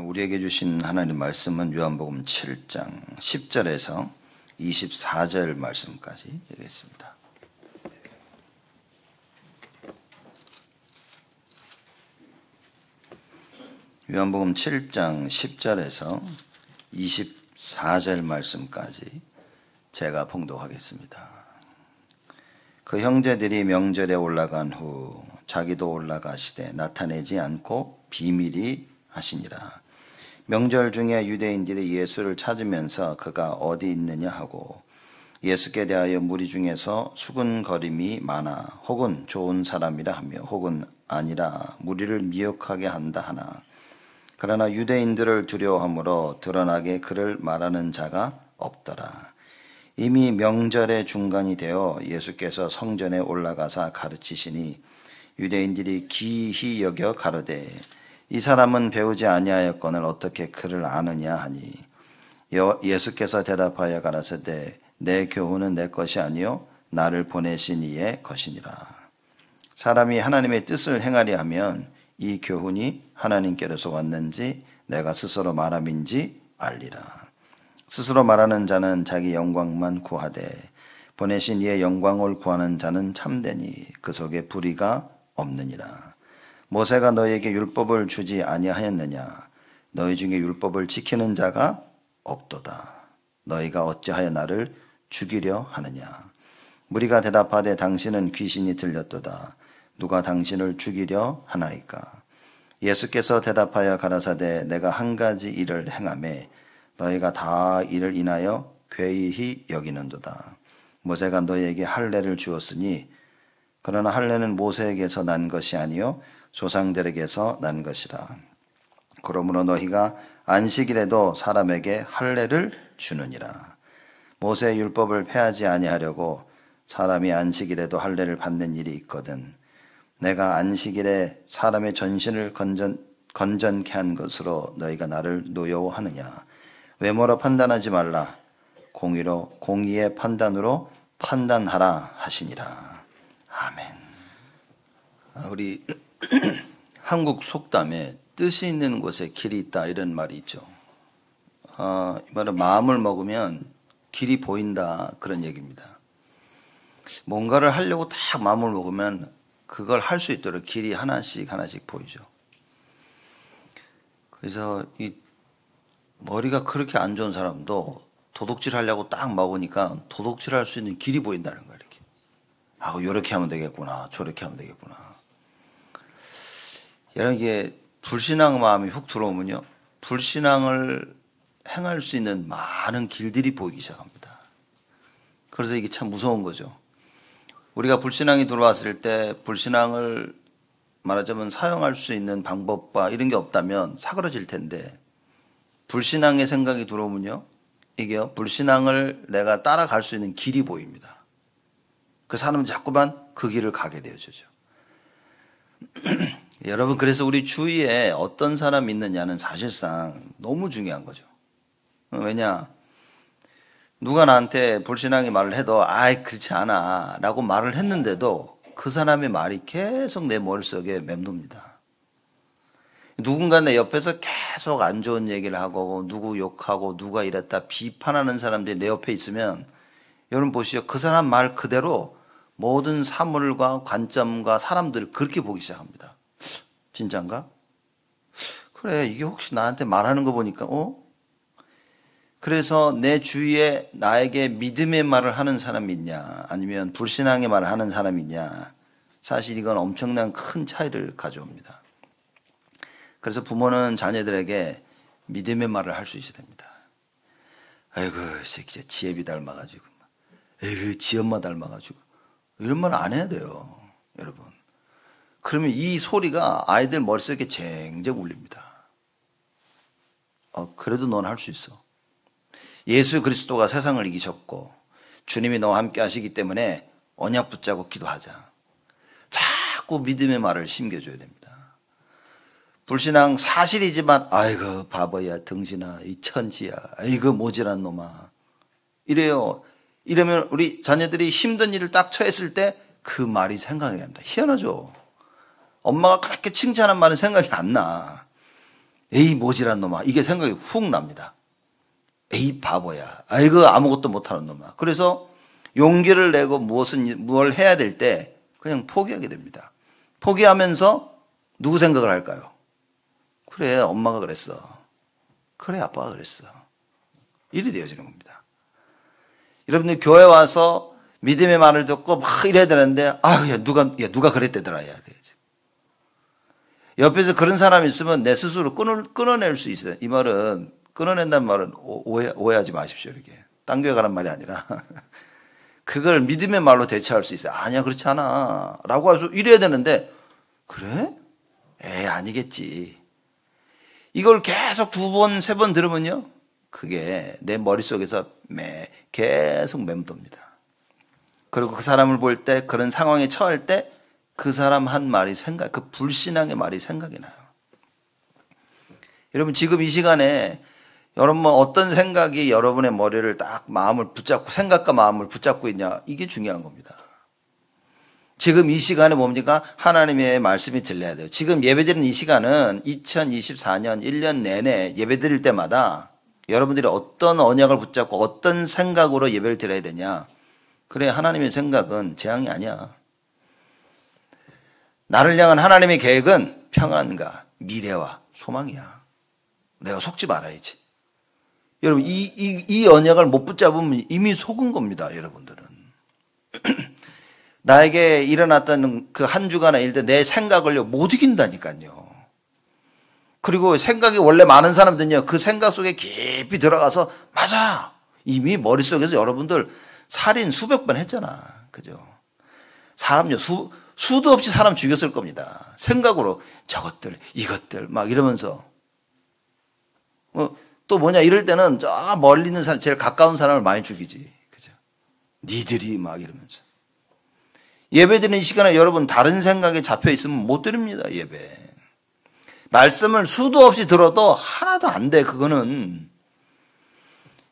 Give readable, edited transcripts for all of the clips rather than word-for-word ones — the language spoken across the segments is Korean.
우리에게 주신 하나님 말씀은 요한복음 7장 10절에서 24절 말씀까지 읽겠습니다. 요한복음 7장 10절에서 24절 말씀까지 제가 봉독하겠습니다. 그 형제들이 명절에 올라간 후 자기도 올라가시되 나타내지 않고 비밀이 하시니라. 명절 중에 유대인들이 예수를 찾으면서 그가 어디 있느냐 하고 예수께 대하여 무리 중에서 수군거림이 많아 혹은 좋은 사람이라 하며 혹은 아니라 무리를 미혹하게 한다 하나 그러나 유대인들을 두려워하므로 드러나게 그를 말하는 자가 없더라. 이미 명절의 중간이 되어 예수께서 성전에 올라가사 가르치시니 유대인들이 기이히 여겨 가로되 이 사람은 배우지 아니하였거늘 어떻게 그를 아느냐 하니 예수께서 대답하여 가라사대 내 교훈은 내 것이 아니요 나를 보내신 이의 것이니라. 사람이 하나님의 뜻을 행하려 하면 이 교훈이 하나님께로서 왔는지 내가 스스로 말함인지 알리라. 스스로 말하는 자는 자기 영광만 구하되 보내신 이의 영광을 구하는 자는 참되니 그 속에 불의가 없느니라. 모세가 너희에게 율법을 주지 아니하였느냐? 너희 중에 율법을 지키는 자가 없도다. 너희가 어찌하여 나를 죽이려 하느냐? 무리가 대답하되 당신은 귀신이 들렸도다. 누가 당신을 죽이려 하나이까? 예수께서 대답하여 가라사대 내가 한 가지 일을 행하매 너희가 다 이를 인하여 괴이히 여기는도다. 모세가 너희에게 할례를 주었으니 그러나 할례는 모세에게서 난 것이 아니요 조상들에게서 난 것이라. 그러므로 너희가 안식일에도 사람에게 할례를 주느니라. 모세의 율법을 폐하지 아니하려고 사람이 안식일에도 할례를 받는 일이 있거든. 내가 안식일에 사람의 전신을 건전케 한 것으로 너희가 나를 노여워하느냐. 외모로 판단하지 말라. 공의의 판단으로 판단하라 하시니라. 아멘. 우리 한국 속담에 뜻이 있는 곳에 길이 있다 이런 말이 있죠. 이 말은 마음을 먹으면 길이 보인다 그런 얘기입니다. 뭔가를 하려고 딱 마음을 먹으면 그걸 할 수 있도록 길이 하나씩 보이죠. 그래서 이 머리가 그렇게 안 좋은 사람도 도둑질 하려고 딱 먹으니까 도둑질 할 수 있는 길이 보인다는 거예요. 이렇게. 요렇게 하면 되겠구나. 저렇게 하면 되겠구나. 여러분, 이게 불신앙 마음이 훅 들어오면요. 불신앙을 행할 수 있는 많은 길들이 보이기 시작합니다. 그래서 이게 참 무서운 거죠. 우리가 불신앙이 들어왔을 때 불신앙을 말하자면 사용할 수 있는 방법과 이런 게 없다면 사그러질 텐데 불신앙의 생각이 들어오면요. 이게요. 불신앙을 내가 따라갈 수 있는 길이 보입니다. 그 사람은 자꾸만 그 길을 가게 되어지죠. 여러분, 그래서 우리 주위에 어떤 사람이 있느냐는 사실상 너무 중요한 거죠. 왜냐? 누가 나한테 불신앙의 말을 해도 그렇지 않아 라고 말을 했는데도 그 사람의 말이 계속 내 머릿속에 맴돕니다. 누군가 내 옆에서 계속 안 좋은 얘기를 하고 누구 욕하고 누가 이랬다 비판하는 사람들이 내 옆에 있으면 여러분 보시죠. 그 사람 말 그대로 모든 사물과 관점과 사람들을 그렇게 보기 시작합니다. 진짠가? 그래, 이게 혹시 나한테 말하는 거 보니까 그래서 내 주위에 나에게 믿음의 말을 하는 사람이 있냐 아니면 불신앙의 말을 하는 사람이 있냐, 사실 이건 엄청난 큰 차이를 가져옵니다. 그래서 부모는 자녀들에게 믿음의 말을 할 수 있어야 됩니다. 아이고 새끼 지혜비 닮아가지고, 아이고 지엄마 닮아가지고, 이런 말 안 해야 돼요 여러분. 그러면 이 소리가 아이들 머릿속에 쟁쟁 울립니다. 그래도 넌 할 수 있어. 예수 그리스도가 세상을 이기셨고 주님이 너와 함께 하시기 때문에 언약 붙잡고 기도하자. 자꾸 믿음의 말을 심겨줘야 됩니다. 불신앙 사실이지만 아이고 바보야, 등신아, 이 천지야, 아이고 모질한 놈아, 이래요. 이러면 우리 자녀들이 힘든 일을 딱 처했을 때 그 말이 생각이 납니다. 희한하죠. 엄마가 그렇게 칭찬한 말은 생각이 안 나. 에이 모질한 놈아, 이게 생각이 훅 납니다. 에이 바보야, 아이고 아무것도 못하는 놈아. 그래서 용기를 내고 무엇을 해야 될 때 그냥 포기하게 됩니다. 포기하면서 누구 생각을 할까요? 그래 엄마가 그랬어, 그래 아빠가 그랬어, 일이 되어지는 겁니다. 여러분들 교회 와서 믿음의 말을 듣고 막 이래야 되는데 누가 그랬대더라 야 그래야지. 옆에서 그런 사람이 있으면 내 스스로 끊어낼 수 있어요. 이 말은 끊어낸다는 말은 오해하지 마십시오. 이렇게 딴 교회 가란 말이 아니라 그걸 믿음의 말로 대처할 수 있어요. 아니야 그렇지 않아 라고 해서 이래야 되는데 그래? 에이 아니겠지. 이걸 계속 2번 3번 들으면요 그게 내 머릿속에서 계속 맴돕니다. 그리고 그 사람을 볼 때 그런 상황에 처할 때 그 사람 한 말이 그 불신앙의 말이 생각이 나요. 여러분 지금 이 시간에 여러분 어떤 생각이 여러분의 머리를 딱 마음을 붙잡고 생각과 마음을 붙잡고 있냐, 이게 중요한 겁니다. 지금 이 시간에 뭡니까? 하나님의 말씀이 들려야 돼요. 지금 예배드리는 이 시간은 2024년 1년 내내 예배드릴 때마다 여러분들이 어떤 언약을 붙잡고 어떤 생각으로 예배를 드려야 되냐. 그래 하나님의 생각은 재앙이 아니야. 나를 향한 하나님의 계획은 평안과 미래와 소망이야. 내가 속지 말아야지. 여러분 이 언약을 못 붙잡으면 이미 속은 겁니다. 여러분들은. 나에게 일어났던 그 한 주간의 일들 내 생각을요 못 이긴다니까요. 그리고 생각이 원래 많은 사람들은요 그 생각 속에 깊이 들어가서 맞아 이미 머릿속에서 여러분들 살인 수백 번 했잖아. 그죠? 사람요 수도 없이 사람 죽였을 겁니다. 생각으로 저것들 이것들 막 이러면서 또 뭐냐 이럴 때는 저 멀리 있는 사람 제일 가까운 사람을 많이 죽이지. 그죠? 니들이 막 이러면서. 예배 드리는 시간에 여러분 다른 생각에 잡혀 있으면 못 드립니다. 예배. 말씀을 수도 없이 들어도 하나도 안 돼. 그거는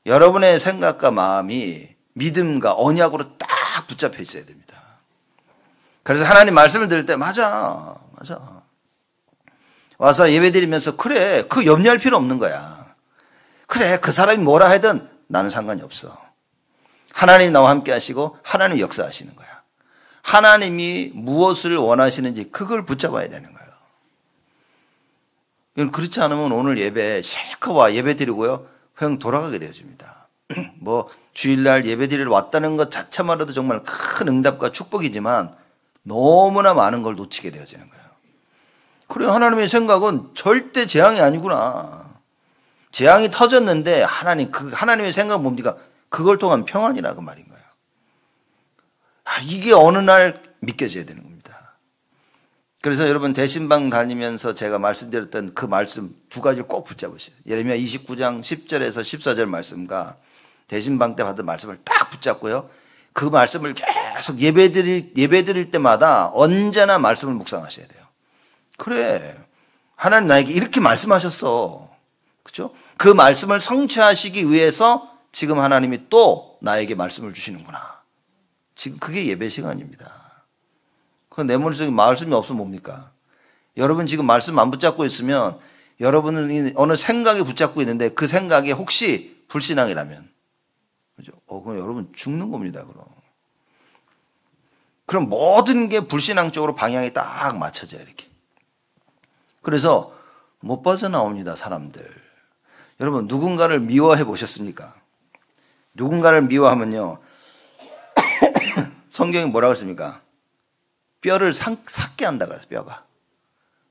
여러분의 생각과 마음이 믿음과 언약으로 딱 붙잡혀 있어야 됩니다. 그래서 하나님 말씀을 들을 때 맞아 와서 예배 드리면서 그래 그 염려할 필요 없는 거야. 그래 그 사람이 뭐라 하든 나는 상관이 없어. 하나님이 나와 함께 하시고 하나님이 역사하시는 거야. 하나님이 무엇을 원하시는지 그걸 붙잡아야 되는 거예요. 그렇지 않으면 오늘 예배 실컷 와 예배 드리고요 그냥 돌아가게 되어집니다. 뭐 주일날 예배 드리러 왔다는 것 자체만으로도 정말 큰 응답과 축복이지만 너무나 많은 걸 놓치게 되어지는 거예요. 그래 하나님의 생각은 절대 재앙이 아니구나. 재앙이 터졌는데 하나님의 생각은 뭡니까? 그걸 통한 평안이라 그 말인 거예요. 이게 어느 날 믿겨져야 되는 겁니다. 그래서 여러분 대신방 다니면서 제가 말씀드렸던 그 말씀 2가지를 꼭 붙잡으세요. 예레미야 29장 10절에서 14절 말씀과 대신방 때 받은 말씀을 딱 붙잡고요. 그 말씀을 계속 예배 드릴 때마다 언제나 말씀을 묵상하셔야 돼요. 그래 하나님 나에게 이렇게 말씀하셨어. 그렇죠? 그 말씀을 성취하시기 위해서 지금 하나님이 또 나에게 말씀을 주시는구나. 지금 그게 예배 시간입니다. 내 머릿속에 말씀이 없으면 뭡니까? 여러분 지금 말씀 안 붙잡고 있으면 여러분은 어느 생각에 붙잡고 있는데 그 생각이 혹시 불신앙이라면 그죠? 그럼 여러분 죽는 겁니다. 그럼 모든 게 불신앙 쪽으로 방향이 딱 맞춰져요. 이렇게. 그래서 못 빠져나옵니다. 사람들. 여러분 누군가를 미워해 보셨습니까? 누군가를 미워하면요. 성경이 뭐라고 했습니까? 뼈를 삭게 한다 그랬어요. 뼈가.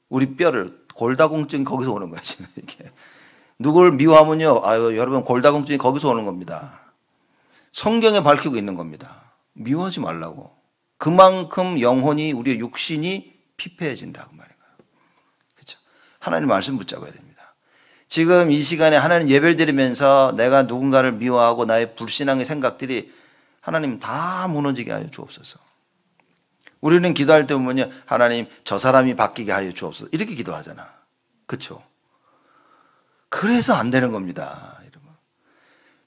우리 뼈를 골다공증이 거기서 오는 거예요. 지금 이렇게. 누구를 미워하면요. 여러분 골다공증이 거기서 오는 겁니다. 성경에 밝히고 있는 겁니다. 미워하지 말라고. 그만큼 영혼이 우리의 육신이 피폐해진다 그 말인 거예요. 그렇죠? 하나님 말씀 붙잡아야 됩니다. 지금 이 시간에 하나님 예배를 드리면서 내가 누군가를 미워하고 나의 불신앙의 생각들이 하나님 다 무너지게 하여 주옵소서. 우리는 기도할 때 보면요. 하나님 저 사람이 바뀌게 하여 주옵소서. 이렇게 기도하잖아. 그렇죠? 그래서 안 되는 겁니다. 여러분.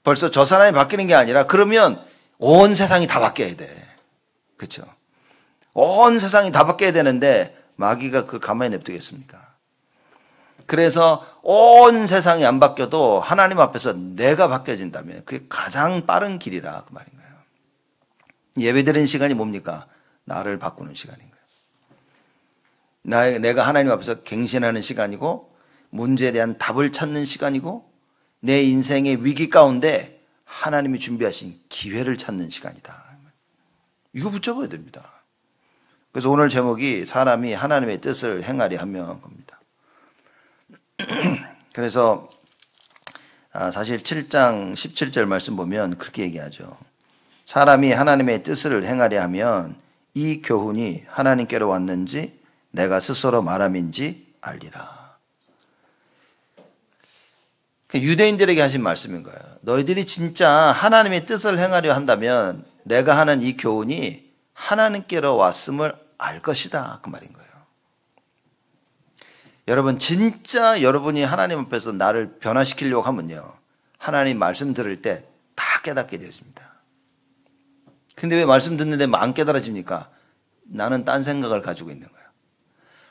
벌써 저 사람이 바뀌는 게 아니라 그러면 온 세상이 다 바뀌어야 돼. 그렇죠? 온 세상이 다 바뀌어야 되는데 마귀가 그걸 가만히 냅두겠습니까? 그래서 온 세상이 안 바뀌어도 하나님 앞에서 내가 바뀌어진다면 그게 가장 빠른 길이라 그 말인 거예요. 예배드리는 시간이 뭡니까? 나를 바꾸는 시간인 거예요. 내가 하나님 앞에서 갱신하는 시간이고 문제에 대한 답을 찾는 시간이고 내 인생의 위기 가운데 하나님이 준비하신 기회를 찾는 시간이다. 이거 붙잡아야 됩니다. 그래서 오늘 제목이 사람이 하나님의 뜻을 행하려 하면 겁니다. 그래서 사실 7장 17절 말씀 보면 그렇게 얘기하죠. 사람이 하나님의 뜻을 행하려 하면 이 교훈이 하나님께로 왔는지 내가 스스로 말함인지 알리라. 유대인들에게 하신 말씀인 거예요. 너희들이 진짜 하나님의 뜻을 행하려 한다면 내가 하는 이 교훈이 하나님께로 왔음을 알 것이다. 그 말인 거예요. 여러분 진짜 여러분이 하나님 앞에서 나를 변화시키려고 하면요. 하나님 말씀 들을 때 다 깨닫게 되어집니다. 근데 왜 말씀 듣는데 안 깨달아집니까? 나는 딴 생각을 가지고 있는 거예요.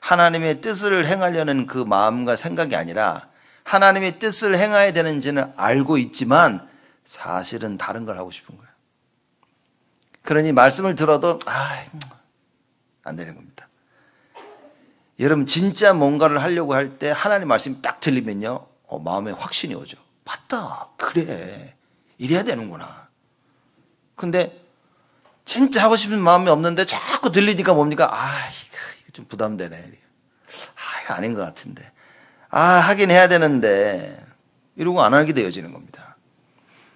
하나님의 뜻을 행하려는 그 마음과 생각이 아니라 하나님의 뜻을 행해야 되는지는 알고 있지만 사실은 다른 걸 하고 싶은 거예요. 그러니 말씀을 들어도 안 되는 겁니다. 여러분 진짜 뭔가를 하려고 할 때 하나님 말씀이 딱 들리면요. 마음에 확신이 오죠. 맞다. 그래. 이래야 되는구나. 근데 진짜 하고 싶은 마음이 없는데 자꾸 들리니까 뭡니까? 이거 좀 부담되네. 이거 아닌 것 같은데. 하긴 해야 되는데 이러고 안 하게 되어지는 겁니다.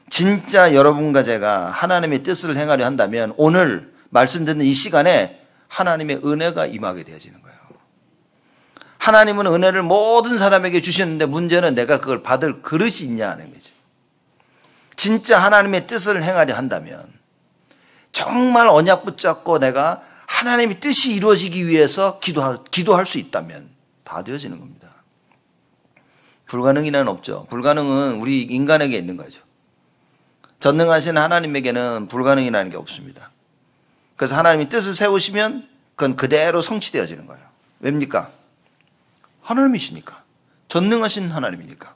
진짜 여러분과 제가 하나님의 뜻을 행하려 한다면 오늘 말씀 듣는 이 시간에 하나님의 은혜가 임하게 되어지는 거예요. 하나님은 은혜를 모든 사람에게 주시는데 문제는 내가 그걸 받을 그릇이 있냐 하는 거죠. 진짜 하나님의 뜻을 행하려 한다면 정말 언약 붙잡고 내가 하나님의 뜻이 이루어지기 위해서 기도할 수 있다면 다 되어지는 겁니다. 불가능이란 없죠. 불가능은 우리 인간에게 있는 거죠. 전능하신 하나님에게는 불가능이라는 게 없습니다. 그래서 하나님이 뜻을 세우시면 그건 그대로 성취되어지는 거예요. 왜입니까? 하나님이시니까. 전능하신 하나님이니까.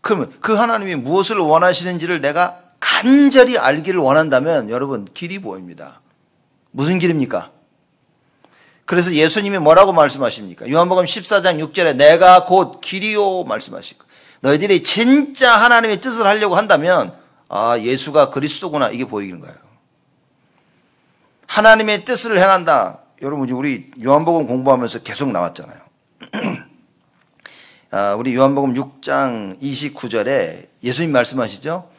그러면 그 하나님이 무엇을 원하시는지를 내가 간절히 알기를 원한다면 여러분 길이 보입니다. 무슨 길입니까? 그래서 예수님이 뭐라고 말씀하십니까? 요한복음 14장 6절에 내가 곧 길이요 말씀하시고 너희들이 진짜 하나님의 뜻을 하려고 한다면 예수가 그리스도구나 이게 보이는 거예요. 하나님의 뜻을 행한다. 여러분 우리 요한복음 공부하면서 계속 나왔잖아요. 우리 요한복음 6장 29절에 예수님 말씀하시죠.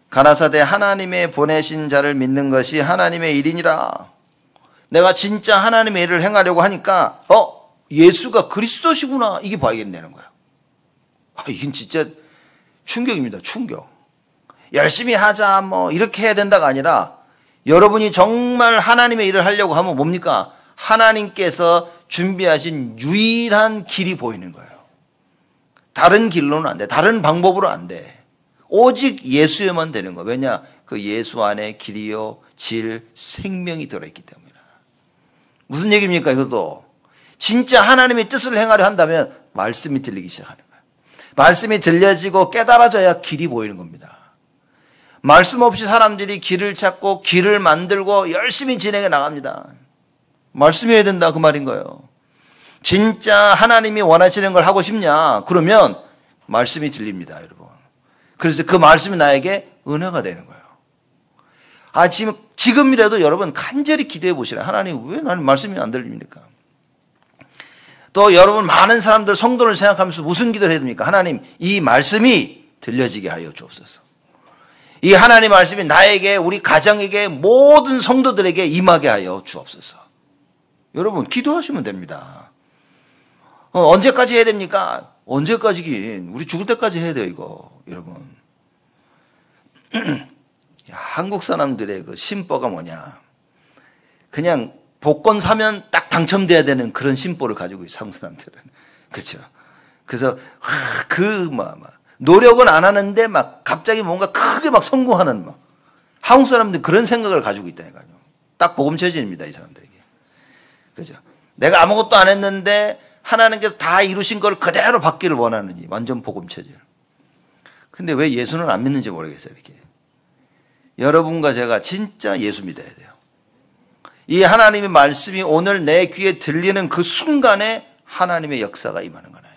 가라사대 하나님의 보내신 자를 믿는 것이 하나님의 일이니라. 내가 진짜 하나님의 일을 행하려고 하니까 예수가 그리스도시구나 이게 봐야겠다는 거예요. 이건 진짜 충격입니다. 충격. 열심히 하자 뭐 이렇게 해야 된다가 아니라 여러분이 정말 하나님의 일을 하려고 하면 뭡니까? 하나님께서 준비하신 유일한 길이 보이는 거예요. 다른 길로는 안 돼. 다른 방법으로 안 돼. 오직 예수에만 되는 거예요. 왜냐? 그 예수 안에 길이요 질 생명이 들어있기 때문이라. 무슨 얘기입니까? 이것도 진짜 하나님의 뜻을 행하려 한다면 말씀이 들리기 시작하는 거예요. 말씀이 들려지고 깨달아져야 길이 보이는 겁니다. 말씀 없이 사람들이 길을 찾고 길을 만들고 열심히 진행해 나갑니다. 말씀해야 된다 그 말인 거예요. 진짜 하나님이 원하시는 걸 하고 싶냐? 그러면 말씀이 들립니다, 여러분. 그래서 그 말씀이 나에게 은혜가 되는 거예요. 지금이라도 여러분 간절히 기도해 보시라. 하나님 왜 나는 말씀이 안 들립니까? 또 여러분 많은 사람들 성도를 생각하면서 무슨 기도를 해야 됩니까? 하나님 이 말씀이 들려지게 하여 주옵소서. 이 하나님 말씀이 나에게 우리 가정에게 모든 성도들에게 임하게 하여 주옵소서. 여러분 기도하시면 됩니다. 언제까지 해야 됩니까? 언제까지긴 우리 죽을 때까지 해야 돼요 이거 여러분. 한국 사람들의 그 심보가 뭐냐? 그냥 복권 사면 딱 당첨돼야 되는 그런 심보를 가지고 있어요 한국 사람들은. 그렇죠? 그래서 노력은 안 하는데 막 갑자기 뭔가 크게 막 성공하는 한국 사람들 그런 생각을 가지고 있다니까요. 딱 복음체질입니다 이 사람들에게. 그죠? 내가 아무것도 안 했는데 하나님께서 다 이루신 걸 그대로 받기를 원하느니 완전 복음체질. 근데 왜 예수는 안 믿는지 모르겠어요. 이렇게 여러분과 제가 진짜 예수 믿어야 돼요. 이 하나님의 말씀이 오늘 내 귀에 들리는 그 순간에 하나님의 역사가 임하는 거예요.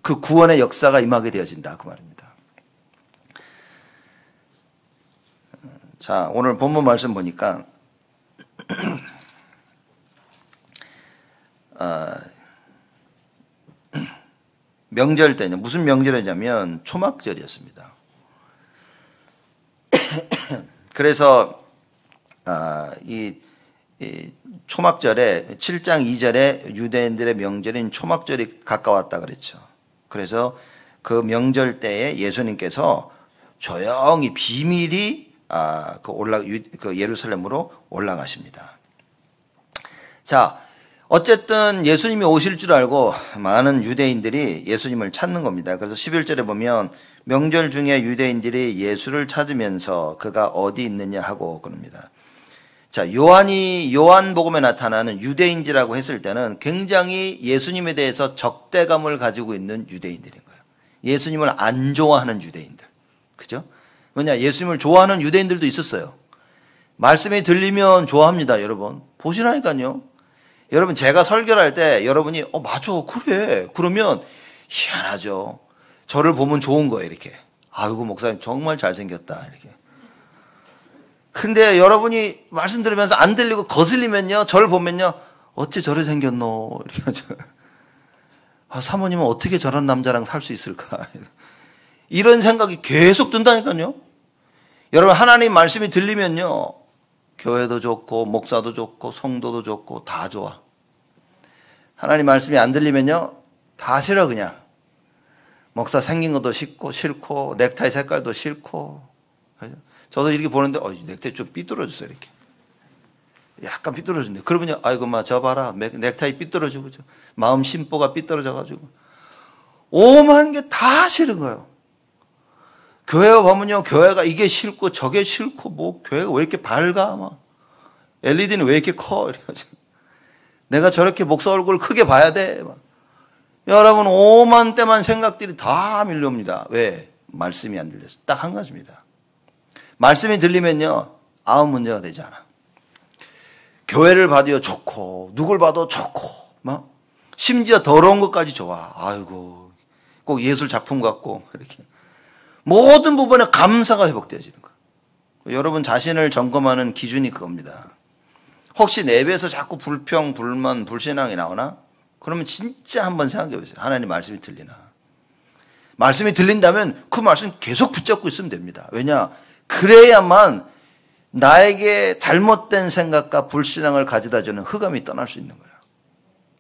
그 구원의 역사가 임하게 되어진다 그 말입니다. 자, 오늘 본문 말씀 보니까 명절 때는 무슨 명절이냐면 초막절이었습니다. 그래서 이 초막절에 7장 2절에 유대인들의 명절인 초막절이 가까웠다 그랬죠. 그래서 그 명절 때에 예수님께서 조용히 비밀히 그 예루살렘으로 올라가십니다. 자, 어쨌든 예수님이 오실 줄 알고 많은 유대인들이 예수님을 찾는 겁니다. 그래서 11절에 보면 명절 중에 유대인들이 예수를 찾으면서 그가 어디 있느냐 하고 그럽니다. 자, 요한복음에 나타나는 유대인지라고 했을 때는 굉장히 예수님에 대해서 적대감을 가지고 있는 유대인들인 거예요. 예수님을 안 좋아하는 유대인들. 그죠? 왜냐, 예수님을 좋아하는 유대인들도 있었어요. 말씀이 들리면 좋아합니다, 여러분. 보시라니까요. 여러분, 제가 설교를 할 때 여러분이 맞아, 그래. 그러면 희한하죠. 저를 보면 좋은 거예요, 이렇게. 아이고, 목사님 정말 잘생겼다, 이렇게. 근데 여러분이 말씀 들으면서 안 들리고 거슬리면요, 저를 보면요, 어째 저래 생겼노, 이렇게 하죠. 사모님은 어떻게 저런 남자랑 살 수 있을까. 이런 생각이 계속 든다니까요. 여러분, 하나님 말씀이 들리면요, 교회도 좋고 목사도 좋고 성도도 좋고 다 좋아. 하나님 말씀이 안 들리면요, 다 싫어. 그냥 목사 생긴 것도 싫고 넥타이 색깔도 싫고. 저도 이렇게 보는데 넥타이 좀 삐뚤어졌어요. 이렇게 약간 삐뚤어졌네. 그러면요, 아이고 마 저 봐라, 넥타이 삐뚤어지고 마음 심보가 삐뚤어져가지고 오만 게 다 싫은 거예요. 교회 보면요, 교회가 이게 싫고 저게 싫고 뭐 교회가 왜 이렇게 밝아, 막 LED는 왜 이렇게 커, 이래가지고 내가 저렇게 목사 얼굴 크게 봐야 돼, 막. 여러분, 오만 때만 생각들이 다 밀려옵니다. 왜? 말씀이 안 들려서. 딱 한 가지입니다. 말씀이 들리면요, 아무 문제가 되지 않아. 교회를 봐도요 좋고 누굴 봐도 좋고 막 심지어 더러운 것까지 좋아. 아이고, 꼭 예술 작품 같고 이렇게 모든 부분에 감사가 회복되어지는 거예요. 여러분 자신을 점검하는 기준이 그겁니다. 혹시 내 입에서 자꾸 불평, 불만, 불신앙이 나오나? 그러면 진짜 한번 생각해 보세요. 하나님 말씀이 들리나? 말씀이 들린다면 그 말씀 계속 붙잡고 있으면 됩니다. 왜냐? 그래야만 나에게 잘못된 생각과 불신앙을 가져다 주는 흑암이 떠날 수 있는 거예요.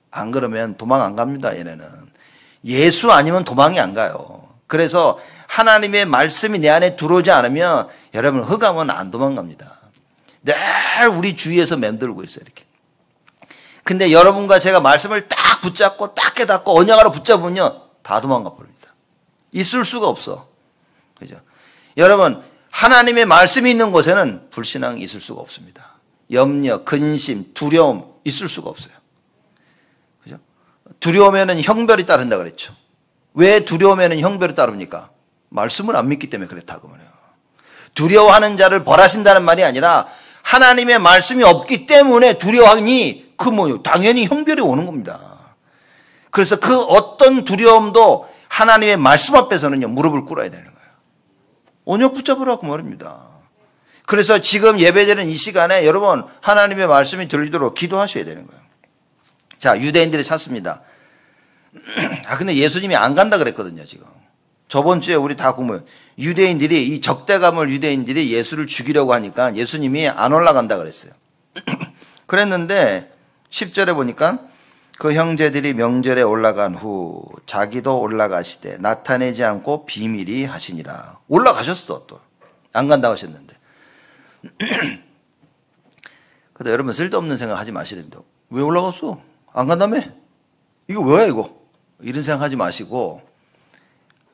안 그러면 도망 안 갑니다, 얘네는. 예수 아니면 도망이 안 가요. 그래서 하나님의 말씀이 내 안에 들어오지 않으면 여러분, 흑암은 안 도망갑니다. 늘 우리 주위에서 맴돌고 있어요, 이렇게. 근데 여러분과 제가 말씀을 딱 붙잡고 딱 깨닫고 언약으로 붙잡으면 다 도망가 버립니다. 있을 수가 없어. 그죠? 여러분, 하나님의 말씀이 있는 곳에는 불신앙이 있을 수가 없습니다. 염려, 근심, 두려움 있을 수가 없어요. 그죠? 두려움에는 형벌이 따른다 그랬죠. 왜 두려움에는 형벌이 따릅니까? 말씀을 안 믿기 때문에 그렇다고 말해요. 두려워하는 자를 벌하신다는 말이 아니라 하나님의 말씀이 없기 때문에 두려워하니 당연히 형벌이 오는 겁니다. 그래서 그 어떤 두려움도 하나님의 말씀 앞에서는요, 무릎을 꿇어야 되는 거예요. 언약 붙잡으라고 말입니다. 그래서 지금 예배드리는 이 시간에 여러분, 하나님의 말씀이 들리도록 기도하셔야 되는 거예요. 자, 유대인들이 찾습니다. 근데 예수님이 안 간다 그랬거든요, 지금. 저번 주에 우리 다 공부해요. 유대인들이, 이 적대감을 유대인들이 예수를 죽이려고 하니까 예수님이 안 올라간다 그랬어요. 그랬는데 10절에 보니까 그 형제들이 명절에 올라간 후 자기도 올라가시되 나타내지 않고 비밀히 하시니라. 올라가셨어. 또 안 간다고 하셨는데. 근데 여러분, 쓸데없는 생각 하지 마셔야 됩니다. 왜 올라갔어? 안 간다며? 이거 뭐야 이거? 이런 생각 하지 마시고,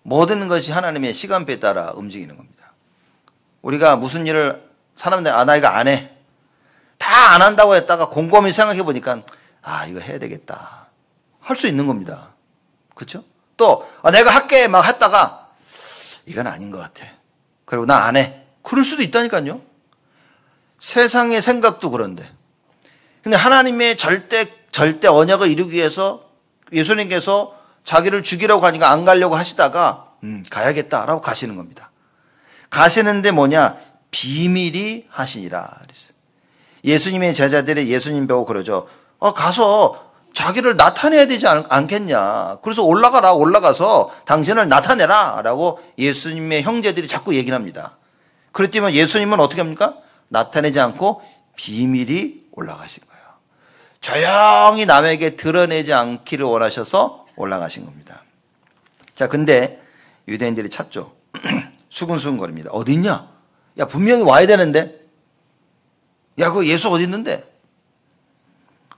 모든 것이 하나님의 시간표에 따라 움직이는 겁니다. 우리가 무슨 일을 사람들 나 이거 안 해, 다 안 한다고 했다가 곰곰이 생각해 보니까 이거 해야 되겠다 할 수 있는 겁니다. 그렇죠? 또 내가 할게 막 했다가 이건 아닌 것 같아. 그리고 나 안 해. 그럴 수도 있다니까요. 세상의 생각도 그런데. 근데 하나님의 절대 언약을 이루기 위해서 예수님께서 자기를 죽이려고 하니까 안 가려고 하시다가 가야겠다라고 가시는 겁니다. 가시는데 뭐냐? 비밀이 하시니라 그랬어요. 예수님의 제자들이 예수님 보고 그러죠. 가서 자기를 나타내야 되지 않겠냐. 그래서 올라가서 당신을 나타내라 라고 예수님의 형제들이 자꾸 얘기를 합니다. 그랬더니 예수님은 어떻게 합니까? 나타내지 않고 비밀이 올라가신 거예요. 조용히 남에게 드러내지 않기를 원하셔서 올라가신 겁니다. 자, 근데 유대인들이 찾죠. 수근수근거립니다. 어디 있냐? 야, 분명히 와야 되는데. 야, 그 예수 어디 있는데?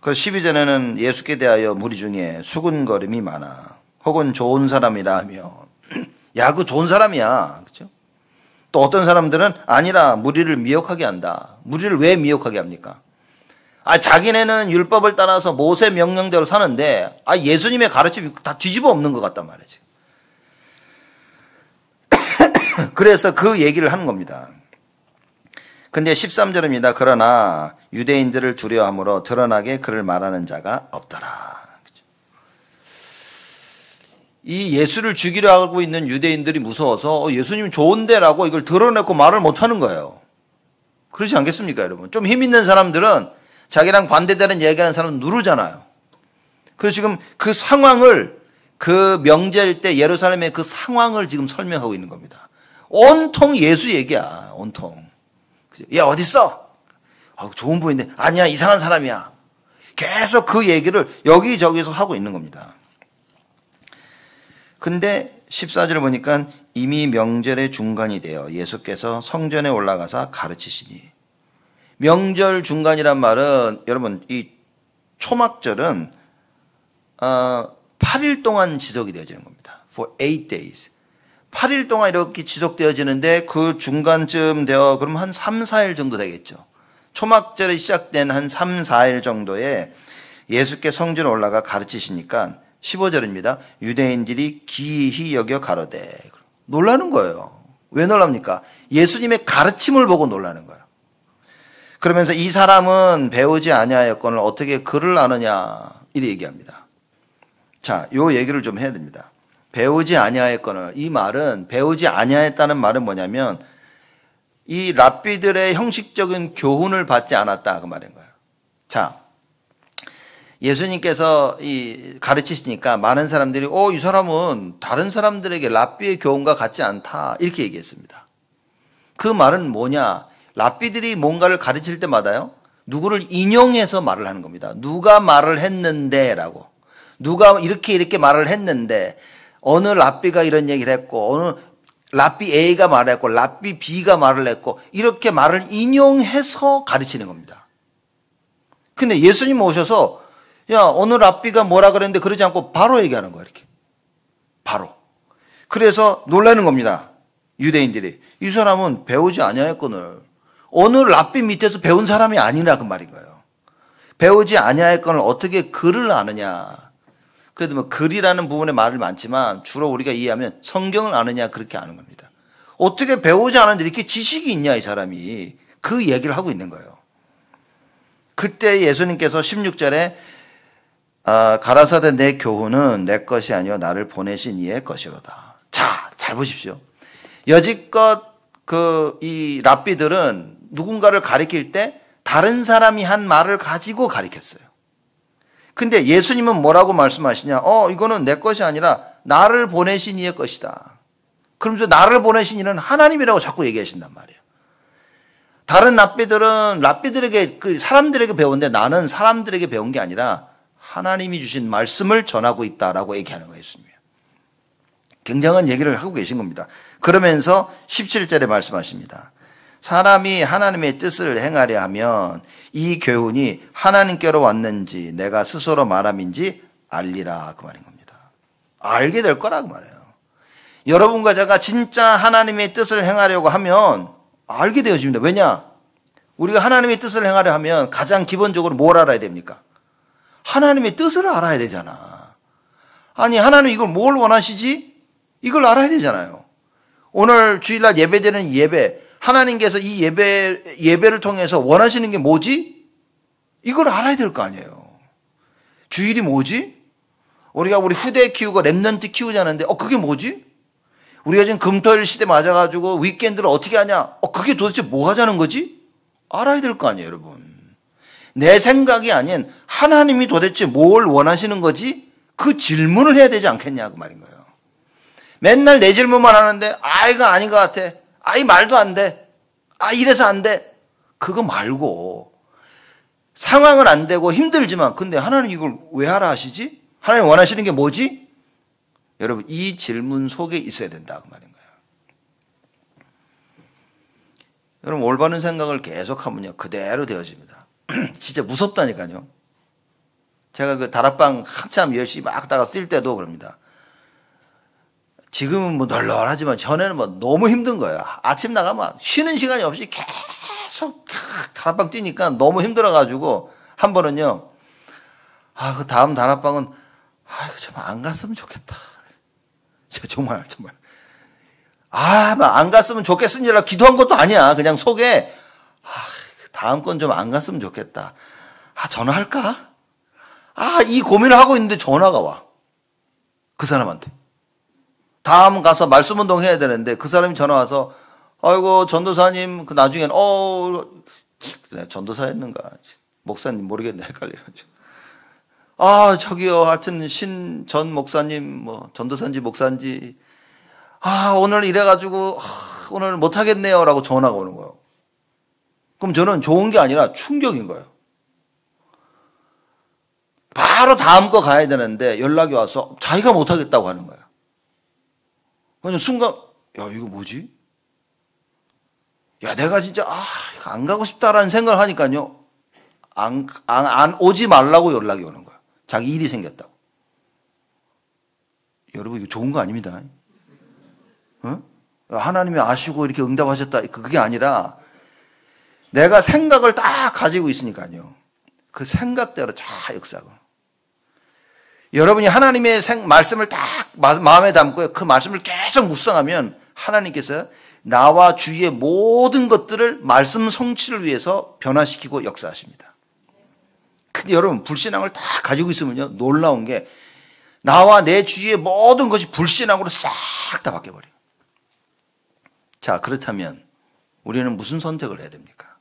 그 12절에는 예수께 대하여 무리 중에 수군거림이 많아. 혹은 좋은 사람이라 하며. 야, 그 좋은 사람이야. 그렇죠? 또 어떤 사람들은 아니라 무리를 미혹하게 한다. 무리를 왜 미혹하게 합니까? 자기네는 율법을 따라서 모세 명령대로 사는데 예수님의 가르침이 다 뒤집어 엎는 것 같단 말이지. 그래서 그 얘기를 하는 겁니다. 근데 13절입니다. 그러나 유대인들을 두려워함으로 드러나게 그를 말하는 자가 없더라. 이 예수를 죽이려 하고 있는 유대인들이 무서워서 예수님 좋은데라고 이걸 드러내고 말을 못하는 거예요. 그렇지 않겠습니까, 여러분? 좀 힘 있는 사람들은 자기랑 반대되는 얘기하는 사람은 누르잖아요. 그래서 지금 그 상황을, 그 명절 때 예루살렘의 그 상황을 지금 설명하고 있는 겁니다. 온통 예수 얘기야, 온통. 야, 어딨어? 좋은 분인데, 아니야, 이상한 사람이야. 계속 그 얘기를 여기저기서 하고 있는 겁니다. 근데 14절을 보니까 이미 명절의 중간이 되어 예수께서 성전에 올라가서 가르치시니. 명절 중간이란 말은 여러분 이 초막절은 8일 동안 지속이 되어지는 겁니다. For 8 days. 8일 동안 이렇게 지속되어지는데 그 중간쯤 되어 그러면 한 3, 4일 정도 되겠죠. 초막절이 시작된 한 3, 4일 정도에 예수께 성전에 올라가 가르치시니까 15절입니다. 유대인들이 기이히 여겨 가로되. 놀라는 거예요. 왜 놀랍니까? 예수님의 가르침을 보고 놀라는 거예요. 그러면서 이 사람은 배우지 아니하였거늘 어떻게 글을 아느냐 이렇게 얘기합니다. 자, 요 얘기를 좀 해야 됩니다. 배우지 아니하였거늘, 이 말은 배우지 아니하였다는 말은 뭐냐면 이 랍비들의 형식적인 교훈을 받지 않았다 그 말인 거예요. 자, 예수님께서 가르치시니까 많은 사람들이 이 사람은 다른 사람들에게 랍비의 교훈과 같지 않다 이렇게 얘기했습니다. 그 말은 뭐냐? 랍비들이 뭔가를 가르칠 때마다요, 누구를 인용해서 말을 하는 겁니다. 누가 말을 했는데라고. 누가 이렇게 말을 했는데 어느 랍비가 이런 얘기를 했고 어느 랍비 A가 말을 했고 랍비 B가 말을 했고 이렇게 말을 인용해서 가르치는 겁니다. 근데 예수님 오셔서 야, 어느 랍비가 뭐라 그랬는데 그러지 않고 바로 얘기하는 거야, 이렇게. 바로. 그래서 놀라는 겁니다. 유대인들이. 이 사람은 배우지 아니하였거늘. 어느 랍비 밑에서 배운 사람이 아니라 그 말인 거예요. 배우지 아니하였거늘 어떻게 글을 아느냐. 그래도 뭐 글이라는 부분에 말이 많지만 주로 우리가 이해하면 성경을 아느냐 그렇게 아는 겁니다. 어떻게 배우지 않았는데 이렇게 지식이 있냐 이 사람이. 그 얘기를 하고 있는 거예요. 그때 예수님께서 16절에 가라사대 내 교훈은 내 것이 아니요 나를 보내신 이의 것이로다. 자, 잘 보십시오. 여지껏 이 랍비들은 누군가를 가리킬 때 다른 사람이 한 말을 가지고 가리켰어요. 근데 예수님은 뭐라고 말씀하시냐? 이거는 내 것이 아니라 나를 보내신 이의 것이다. 그러면서 나를 보내신 이는 하나님이라고 자꾸 얘기하신단 말이에요. 다른 랍비들은 랍비들에게 사람들에게 배웠는데 나는 사람들에게 배운 게 아니라 하나님이 주신 말씀을 전하고 있다라고 얘기하는 거예요, 예수님이. 굉장한 얘기를 하고 계신 겁니다. 그러면서 17절에 말씀하십니다. 사람이 하나님의 뜻을 행하려 하면 이 교훈이 하나님께로 왔는지 내가 스스로 말함인지 알리라 그 말인 겁니다. 알게 될 거라 그 말이에요. 여러분과 제가 진짜 하나님의 뜻을 행하려고 하면 알게 되어집니다. 왜냐? 우리가 하나님의 뜻을 행하려 하면 가장 기본적으로 뭘 알아야 됩니까? 하나님의 뜻을 알아야 되잖아. 아니 하나님 이걸 뭘 원하시지? 이걸 알아야 되잖아요. 오늘 주일날 예배드리는 예배, 하나님께서 이 예배를 통해서 원하시는 게 뭐지? 이걸 알아야 될 거 아니에요. 주일이 뭐지? 우리가 우리 후대 키우고 랩런트 키우자는데 그게 뭐지? 우리가 지금 금토일 시대 맞아가지고 위켄드를 어떻게 하냐? 그게 도대체 뭐 하자는 거지? 알아야 될 거 아니에요, 여러분. 내 생각이 아닌 하나님이 도대체 뭘 원하시는 거지? 그 질문을 해야 되지 않겠냐 그 말인 거예요. 맨날 내 질문만 하는데 이건 아닌 것 같아. 이 말도 안 돼. 이래서 안 돼. 그거 말고 상황은 안 되고 힘들지만 근데 하나님 이걸 왜 하라 하시지? 하나님 원하시는 게 뭐지? 여러분 이 질문 속에 있어야 된다 그 말인 거예요. 여러분 올바른 생각을 계속하면요 그대로 되어집니다. 진짜 무섭다니까요. 제가 그 다락방 한참 열심히 막 하다가 쓸 때도 그럽니다. 지금은 뭐 널널하지만 전에는 뭐 너무 힘든 거예요. 아침 나가면 쉬는 시간이 없이 계속 다락방 뛰니까 너무 힘들어가지고 한 번은요. 그 다음 다락방은 이거 좀 안 갔으면 좋겠다. 정말. 안 갔으면 좋겠습니다. 기도한 것도 아니야. 그냥 속에 다음 건 좀 안 갔으면 좋겠다. 전화할까? 이 고민을 하고 있는데 전화가 와. 그 사람한테. 다음 가서 말씀 운동 해야 되는데 그 사람이 전화 와서 아이고 전도사님 나중엔 전도사였는가 목사님 모르겠네 헷갈려가지고 저기요 하여튼 전 목사님 전도사인지 목사인지 오늘 이래가지고 오늘 못하겠네요 라고 전화가 오는 거예요. 그럼 저는 좋은 게 아니라 충격인 거예요. 바로 다음 거 가야 되는데 연락이 와서 자기가 못하겠다고 하는 거예요. 그냥 순간 이거 뭐지? 내가 진짜 이거 안 가고 싶다라는 생각을 하니까요 안 오지 말라고 연락이 오는 거예요. 자기 일이 생겼다고. 여러분 이거 좋은 거 아닙니다. 하나님이 아시고 이렇게 응답하셨다 그게 아니라 내가 생각을 딱 가지고 있으니까요 그 생각대로 다 역사하고 여러분이 하나님의 말씀을 딱 마음에 담고 그 말씀을 계속 묵상하면 하나님께서 나와 주위의 모든 것들을 말씀 성취를 위해서 변화시키고 역사하십니다. 근데 여러분 불신앙을 다 가지고 있으면요 놀라운 게 나와 내 주위의 모든 것이 불신앙으로 싹 다 바뀌어버려요. 자 그렇다면 우리는 무슨 선택을 해야 됩니까?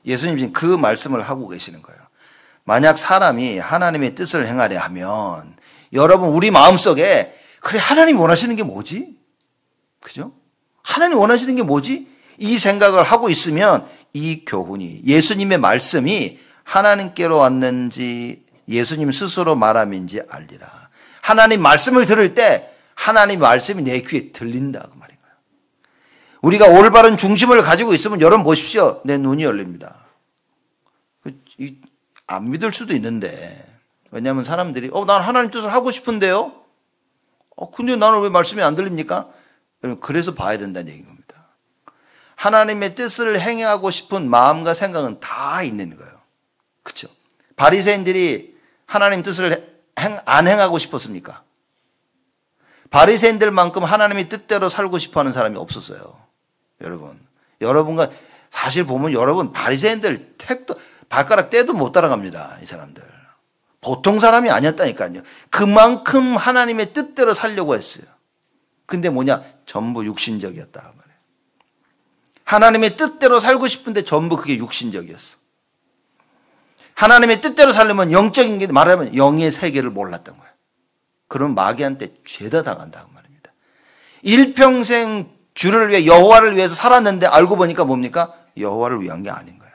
예수님 지금 그 말씀을 하고 계시는 거예요. 만약 사람이 하나님의 뜻을 행하려 하면 여러분 우리 마음속에 그래 하나님 원하시는 게 뭐지? 그죠? 하나님 원하시는 게 뭐지? 이 생각을 하고 있으면 이 교훈이 예수님의 말씀이 하나님께로 왔는지 예수님 스스로 말함인지 알리라. 하나님 말씀을 들을 때 하나님 말씀이 내 귀에 들린다 그 말인 거예요. 우리가 올바른 중심을 가지고 있으면 여러분 보십시오. 내 눈이 열립니다. 안 믿을 수도 있는데 왜냐하면 사람들이 난 하나님 뜻을 하고 싶은데요. 근데 나는 왜 말씀이 안 들립니까? 여러분 그래서 봐야 된다는 얘기인 겁니다. 하나님의 뜻을 행하고 싶은 마음과 생각은 다 있는 거예요. 그렇죠? 바리새인들이 하나님 뜻을 안 행하고 싶었습니까? 바리새인들만큼 하나님의 뜻대로 살고 싶어하는 사람이 없었어요. 여러분과 사실 보면 여러분 바리새인들 택도 발가락 떼도 못 따라갑니다. 이 사람들. 보통 사람이 아니었다니까요. 그만큼 하나님의 뜻대로 살려고 했어요. 근데 뭐냐? 전부 육신적이었다 말이에요. 하나님의 뜻대로 살고 싶은데 전부 그게 육신적이었어. 하나님의 뜻대로 살려면 영적인 게 말하면 영의 세계를 몰랐던 거예요. 그럼 마귀한테 죄다 당한다고 말입니다. 일평생 주를 위해 여호와를 위해서 살았는데 알고 보니까 뭡니까? 여호와를 위한 게 아닌 거예요.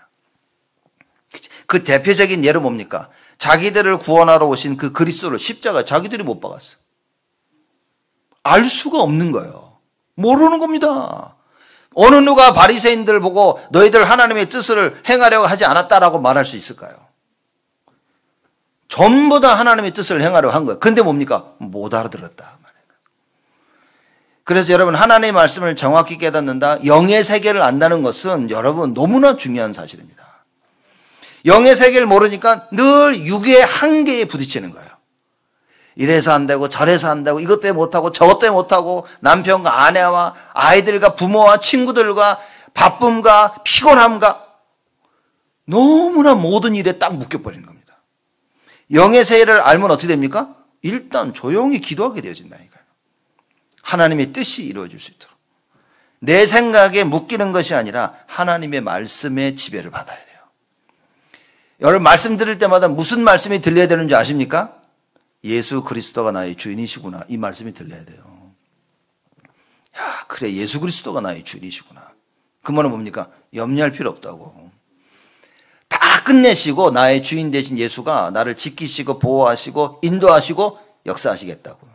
그 대표적인 예로 뭡니까? 자기들을 구원하러 오신 그 그리스도를 십자가 자기들이 못 박았어. 알 수가 없는 거예요. 모르는 겁니다. 어느 누가 바리새인들 보고 너희들 하나님의 뜻을 행하려고 하지 않았다라고 말할 수 있을까요? 전부 다 하나님의 뜻을 행하려고 한 거예요. 근데 뭡니까? 못 알아들었다. 그래서 여러분 하나님의 말씀을 정확히 깨닫는다. 영의 세계를 안다는 것은 여러분 너무나 중요한 사실입니다. 영의 세계를 모르니까 늘 육의 한계에 부딪히는 거예요. 이래서 안 되고 저래서 안 되고 이것 때문에 못하고 저것 때문에 못하고 남편과 아내와 아이들과 부모와 친구들과 바쁨과 피곤함과 너무나 모든 일에 딱 묶여버리는 겁니다. 영의 세계를 알면 어떻게 됩니까? 일단 조용히 기도하게 되어진다니까요. 하나님의 뜻이 이루어질 수 있도록. 내 생각에 묶이는 것이 아니라 하나님의 말씀의 지배를 받아야 돼요. 여러분 말씀 들을 때마다 무슨 말씀이 들려야 되는지 아십니까? 예수 그리스도가 나의 주인이시구나. 이 말씀이 들려야 돼요. 야, 그래 예수 그리스도가 나의 주인이시구나. 그 말은 뭡니까? 염려할 필요 없다고. 다 끝내시고 나의 주인 되신 예수가 나를 지키시고 보호하시고 인도하시고 역사하시겠다고.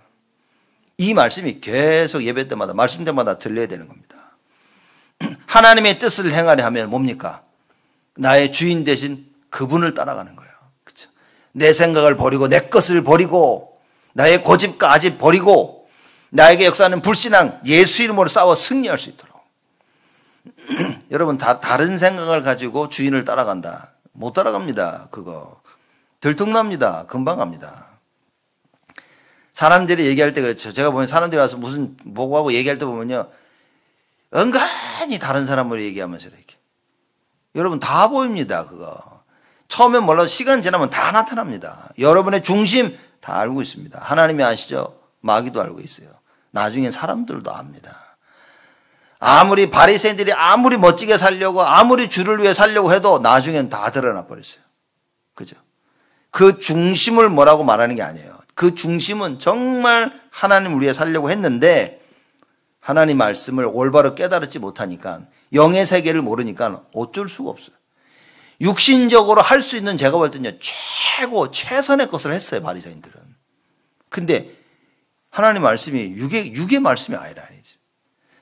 이 말씀이 계속 예배 때마다 말씀 때마다 들려야 되는 겁니다. 하나님의 뜻을 행하려 하면 뭡니까? 나의 주인 되신 그분을 따라가는 거예요. 그렇죠? 내 생각을 버리고 내 것을 버리고 나의 고집과 아집 버리고 나에게 역사하는 불신앙 예수 이름으로 싸워 승리할 수 있도록. 여러분 다른 생각을 가지고 주인을 따라간다. 못 따라갑니다. 그거 들통납니다. 금방 갑니다. 사람들이 얘기할 때 그렇죠. 제가 보면 사람들이 와서 무슨 뭐하고 얘기할 때 보면요. 은근히 다른 사람으로 얘기하면서 이렇게. 여러분 다 보입니다. 그거. 처음엔 몰라도 시간 지나면 다 나타납니다. 여러분의 중심 다 알고 있습니다. 하나님이 아시죠? 마귀도 알고 있어요. 나중엔 사람들도 압니다. 아무리 바리새인들이 아무리 멋지게 살려고 아무리 주를 위해 살려고 해도 나중엔 다 드러나 버렸어요. 그죠? 그 중심을 뭐라고 말하는 게 아니에요. 그 중심은 정말 하나님 위해 살려고 했는데 하나님 말씀을 올바로 깨달지 못하니까 영의 세계를 모르니까 어쩔 수가 없어요. 육신적으로 할 수 있는 제가 볼 때는요. 최선의 것을 했어요. 바리새인들은. 근데 하나님 말씀이 육의 말씀이 아니라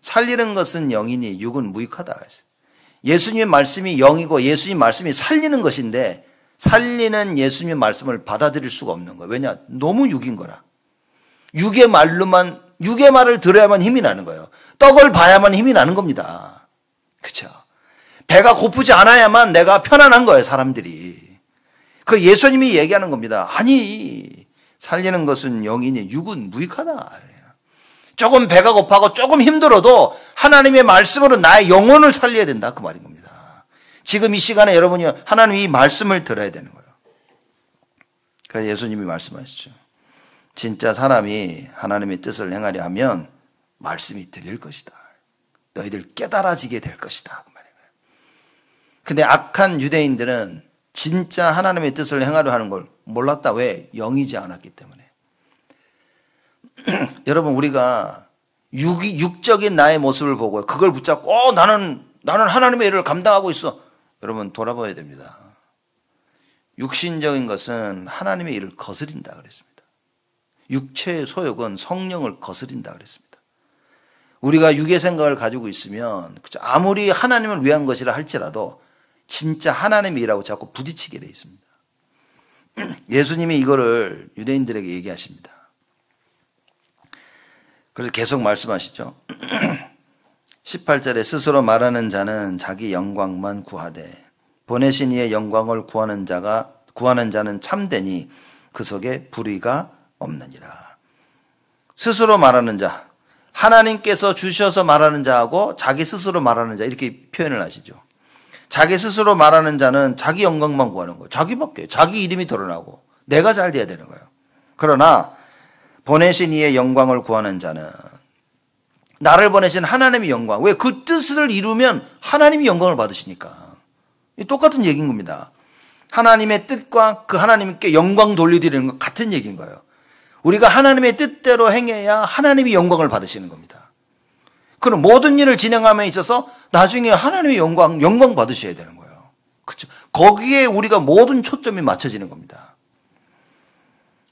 살리는 것은 영이니 육은 무익하다. 예수님의 말씀이 영이고 예수님 말씀이 살리는 것인데 살리는 예수님의 말씀을 받아들일 수가 없는 거예요. 왜냐? 너무 육인 거라. 육의 말을 들어야만 힘이 나는 거예요. 떡을 봐야만 힘이 나는 겁니다. 그렇죠? 배가 고프지 않아야만 내가 편안한 거예요. 사람들이. 그 예수님이 얘기하는 겁니다. 아니 살리는 것은 영이니 육은 무익하다. 조금 배가 고파고 조금 힘들어도 하나님의 말씀으로 나의 영혼을 살려야 된다. 그 말인 겁니다. 지금 이 시간에 여러분이 하나님의 이 말씀을 들어야 되는 거예요. 그래서 예수님이 말씀하시죠. 진짜 사람이 하나님의 뜻을 행하려 하면 말씀이 들릴 것이다. 너희들 깨달아지게 될 것이다. 그 말인 거예요. 근데 악한 유대인들은 진짜 하나님의 뜻을 행하려 하는 걸 몰랐다. 왜? 영이지 않았기 때문에. 여러분 우리가 육적인 나의 모습을 보고 그걸 붙잡고 나는 하나님의 일을 감당하고 있어. 여러분 돌아봐야 됩니다. 육신적인 것은 하나님의 일을 거스린다 그랬습니다. 육체의 소욕은 성령을 거스린다 그랬습니다. 우리가 육의 생각을 가지고 있으면 아무리 하나님을 위한 것이라 할지라도 진짜 하나님의 일하고 자꾸 부딪히게 돼 있습니다. 예수님이 이거를 유대인들에게 얘기하십니다. 그래서 계속 말씀하시죠. 18절에 스스로 말하는 자는 자기 영광만 구하되 보내신 이의 영광을 구하는 자는 참되니 그 속에 불의가 없느니라. 스스로 말하는 자, 하나님께서 주셔서 말하는 자하고 자기 스스로 말하는 자 이렇게 표현을 하시죠. 자기 스스로 말하는 자는 자기 영광만 구하는 거예요. 자기 이름이 드러나고 내가 잘 돼야 되는 거예요. 그러나 보내신 이의 영광을 구하는 자는 나를 보내신 하나님의 영광. 왜? 그 뜻을 이루면 하나님이 영광을 받으시니까. 똑같은 얘기인 겁니다. 하나님의 뜻과 그 하나님께 영광 돌려드리는 건 같은 얘기인 거예요. 우리가 하나님의 뜻대로 행해야 하나님이 영광을 받으시는 겁니다. 그럼 모든 일을 진행함에 있어서 나중에 하나님의 영광 받으셔야 되는 거예요. 그렇죠? 거기에 우리가 모든 초점이 맞춰지는 겁니다.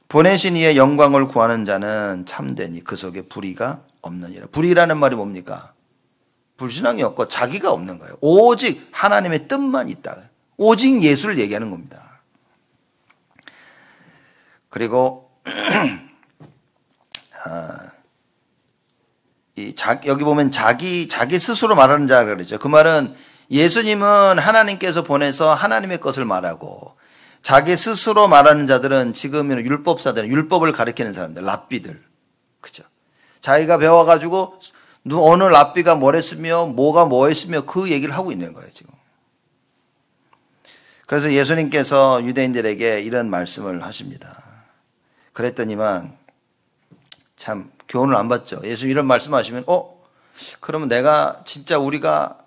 보내신 이의 영광을 구하는 자는 참되니 그 속에 불의가 없느니라. 불의라는 말이 뭡니까? 불신앙이 없고 자기가 없는 거예요. 오직 하나님의 뜻만 있다. 오직 예수를 얘기하는 겁니다. 그리고 여기 보면 자기 스스로 말하는 자가 그러죠. 그 말은 예수님은 하나님께서 보내서 하나님의 것을 말하고 자기 스스로 말하는 자들은 지금은 율법사들, 율법을 가리키는 사람들, 랍비들. 그죠? 자기가 배워가지고 어느 랍비가 뭐랬으며 뭐가 뭐했으며 그 얘기를 하고 있는 거예요, 지금. 그래서 예수님께서 유대인들에게 이런 말씀을 하십니다. 그랬더니만 참 교훈을 안 받죠. 예수님 이런 말씀하시면 그러면 내가 진짜 우리가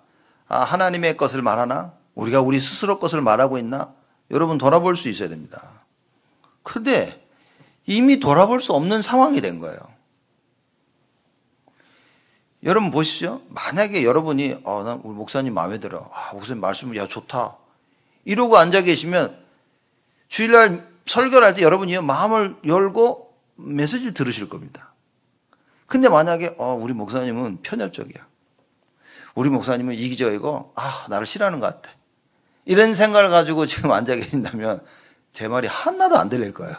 하나님의 것을 말하나? 우리가 우리 스스로 것을 말하고 있나? 여러분 돌아볼 수 있어야 됩니다. 그런데 이미 돌아볼 수 없는 상황이 된 거예요. 여러분 보십시오. 만약에 여러분이 나 우리 목사님 마음에 들어. 목사님 말씀 야 좋다. 이러고 앉아 계시면 주일날 설교를 할 때 여러분이 마음을 열고 메시지를 들으실 겁니다. 근데 만약에 우리 목사님은 편협적이야. 우리 목사님은 이기적이고 나를 싫어하는 것 같아. 이런 생각을 가지고 지금 앉아 계신다면 제 말이 하나도 안 들릴 거예요.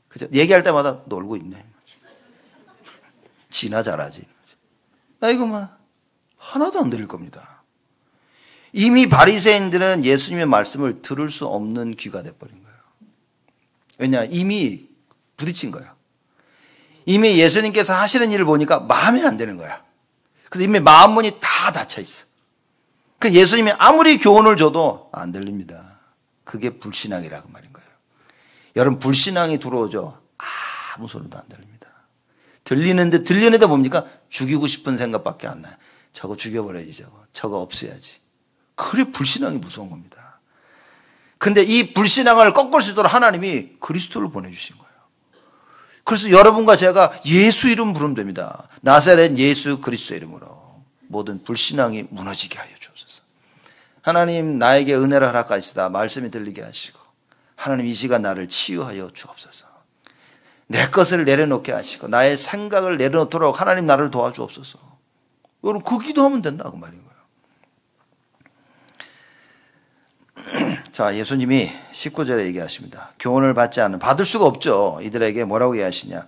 그죠? 얘기할 때마다 놀고 있네. 지나 잘하지. 이거만 하나도 안 들릴 겁니다. 이미 바리새인들은 예수님의 말씀을 들을 수 없는 귀가 돼버린 거예요. 왜냐? 이미 부딪힌 거예요. 이미 예수님께서 하시는 일을 보니까 마음에 안 드는 거야. 그래서 이미 마음 문이 다 닫혀 있어. 그 예수님이 아무리 교훈을 줘도 안 들립니다. 그게 불신앙이라고 말인 거예요. 여러분 불신앙이 들어오죠. 아무 소리도 안 들립니다. 들리는데 뭡니까? 죽이고 싶은 생각밖에 안 나요. 저거 죽여버려야지, 저거 없애야지. 그래 불신앙이 무서운 겁니다. 근데 이 불신앙을 꺾을 수 있도록 하나님이 그리스도를 보내주신 거예요. 그래서 여러분과 제가 예수 이름 부르면 됩니다. 나사렛 예수 그리스도 이름으로 모든 불신앙이 무너지게 하여 주옵소서. 하나님 나에게 은혜를 허락하시다 말씀이 들리게 하시고 하나님 이 시간 나를 치유하여 주옵소서. 내 것을 내려놓게 하시고 나의 생각을 내려놓도록 하나님 나를 도와주옵소서. 여러분 그 기도하면 된다고 말인 거예요. 자, 예수님이 19절에 얘기하십니다. 교훈을 받을 수가 없죠. 이들에게 뭐라고 얘기하시냐.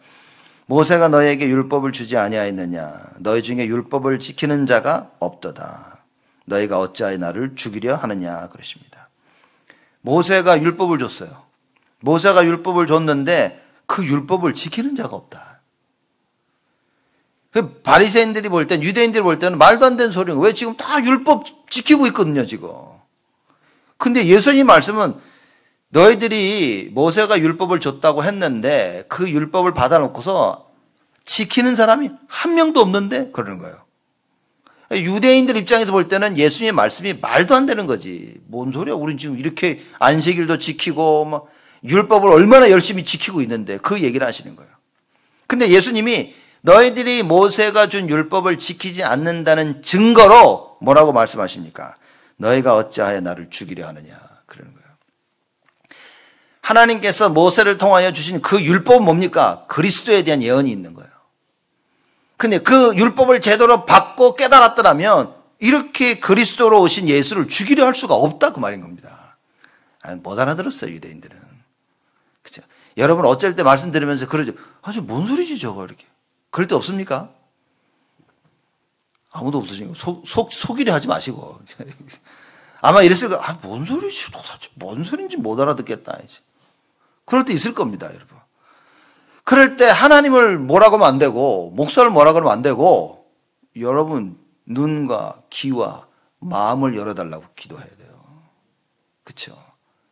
모세가 너희에게 율법을 주지 아니하였느냐. 너희 중에 율법을 지키는 자가 없도다. 너희가 어찌하여 나를 죽이려 하느냐 그러십니다. 모세가 율법을 줬어요. 모세가 율법을 줬는데 그 율법을 지키는 자가 없다. 바리새인들이 볼 땐, 유대인들이 볼 때는 말도 안 되는 소리인 거예요. 왜 지금 다 율법 지키고 있거든요, 지금. 근데 예수님 말씀은 너희들이 모세가 율법을 줬다고 했는데 그 율법을 받아놓고서 지키는 사람이 한 명도 없는데 그러는 거예요. 유대인들 입장에서 볼 때는 예수님의 말씀이 말도 안 되는 거지. 뭔 소리야? 우린 지금 이렇게 안식일도 지키고 율법을 얼마나 열심히 지키고 있는데 그 얘기를 하시는 거예요. 근데 예수님이 너희들이 모세가 준 율법을 지키지 않는다는 증거로 뭐라고 말씀하십니까? 너희가 어찌하여 나를 죽이려 하느냐 그러는 거예요. 하나님께서 모세를 통하여 주신 그 율법은 뭡니까? 그리스도에 대한 예언이 있는 거예요. 근데 그 율법을 제대로 받고 깨달았더라면 이렇게 그리스도로 오신 예수를 죽이려 할 수가 없다 그 말인 겁니다. 못 알아들었어요 유대인들은. 그렇죠? 여러분 어쩔 때 말씀 들으면서 그러죠. 아주 뭔 소리지 저거 이렇게. 그럴 때 없습니까? 아무도 없으시니까 속이려 하지 마시고. 아마 이랬을 거예요. 뭔 소리지? 도대체 뭔 소리인지 못 알아듣겠다. 그럴 때 있을 겁니다, 여러분. 그럴 때 하나님을 뭐라고 하면 안 되고, 목사를 뭐라고 하면 안 되고, 여러분 눈과 귀와 마음을 열어달라고 기도해야 돼요. 그렇죠?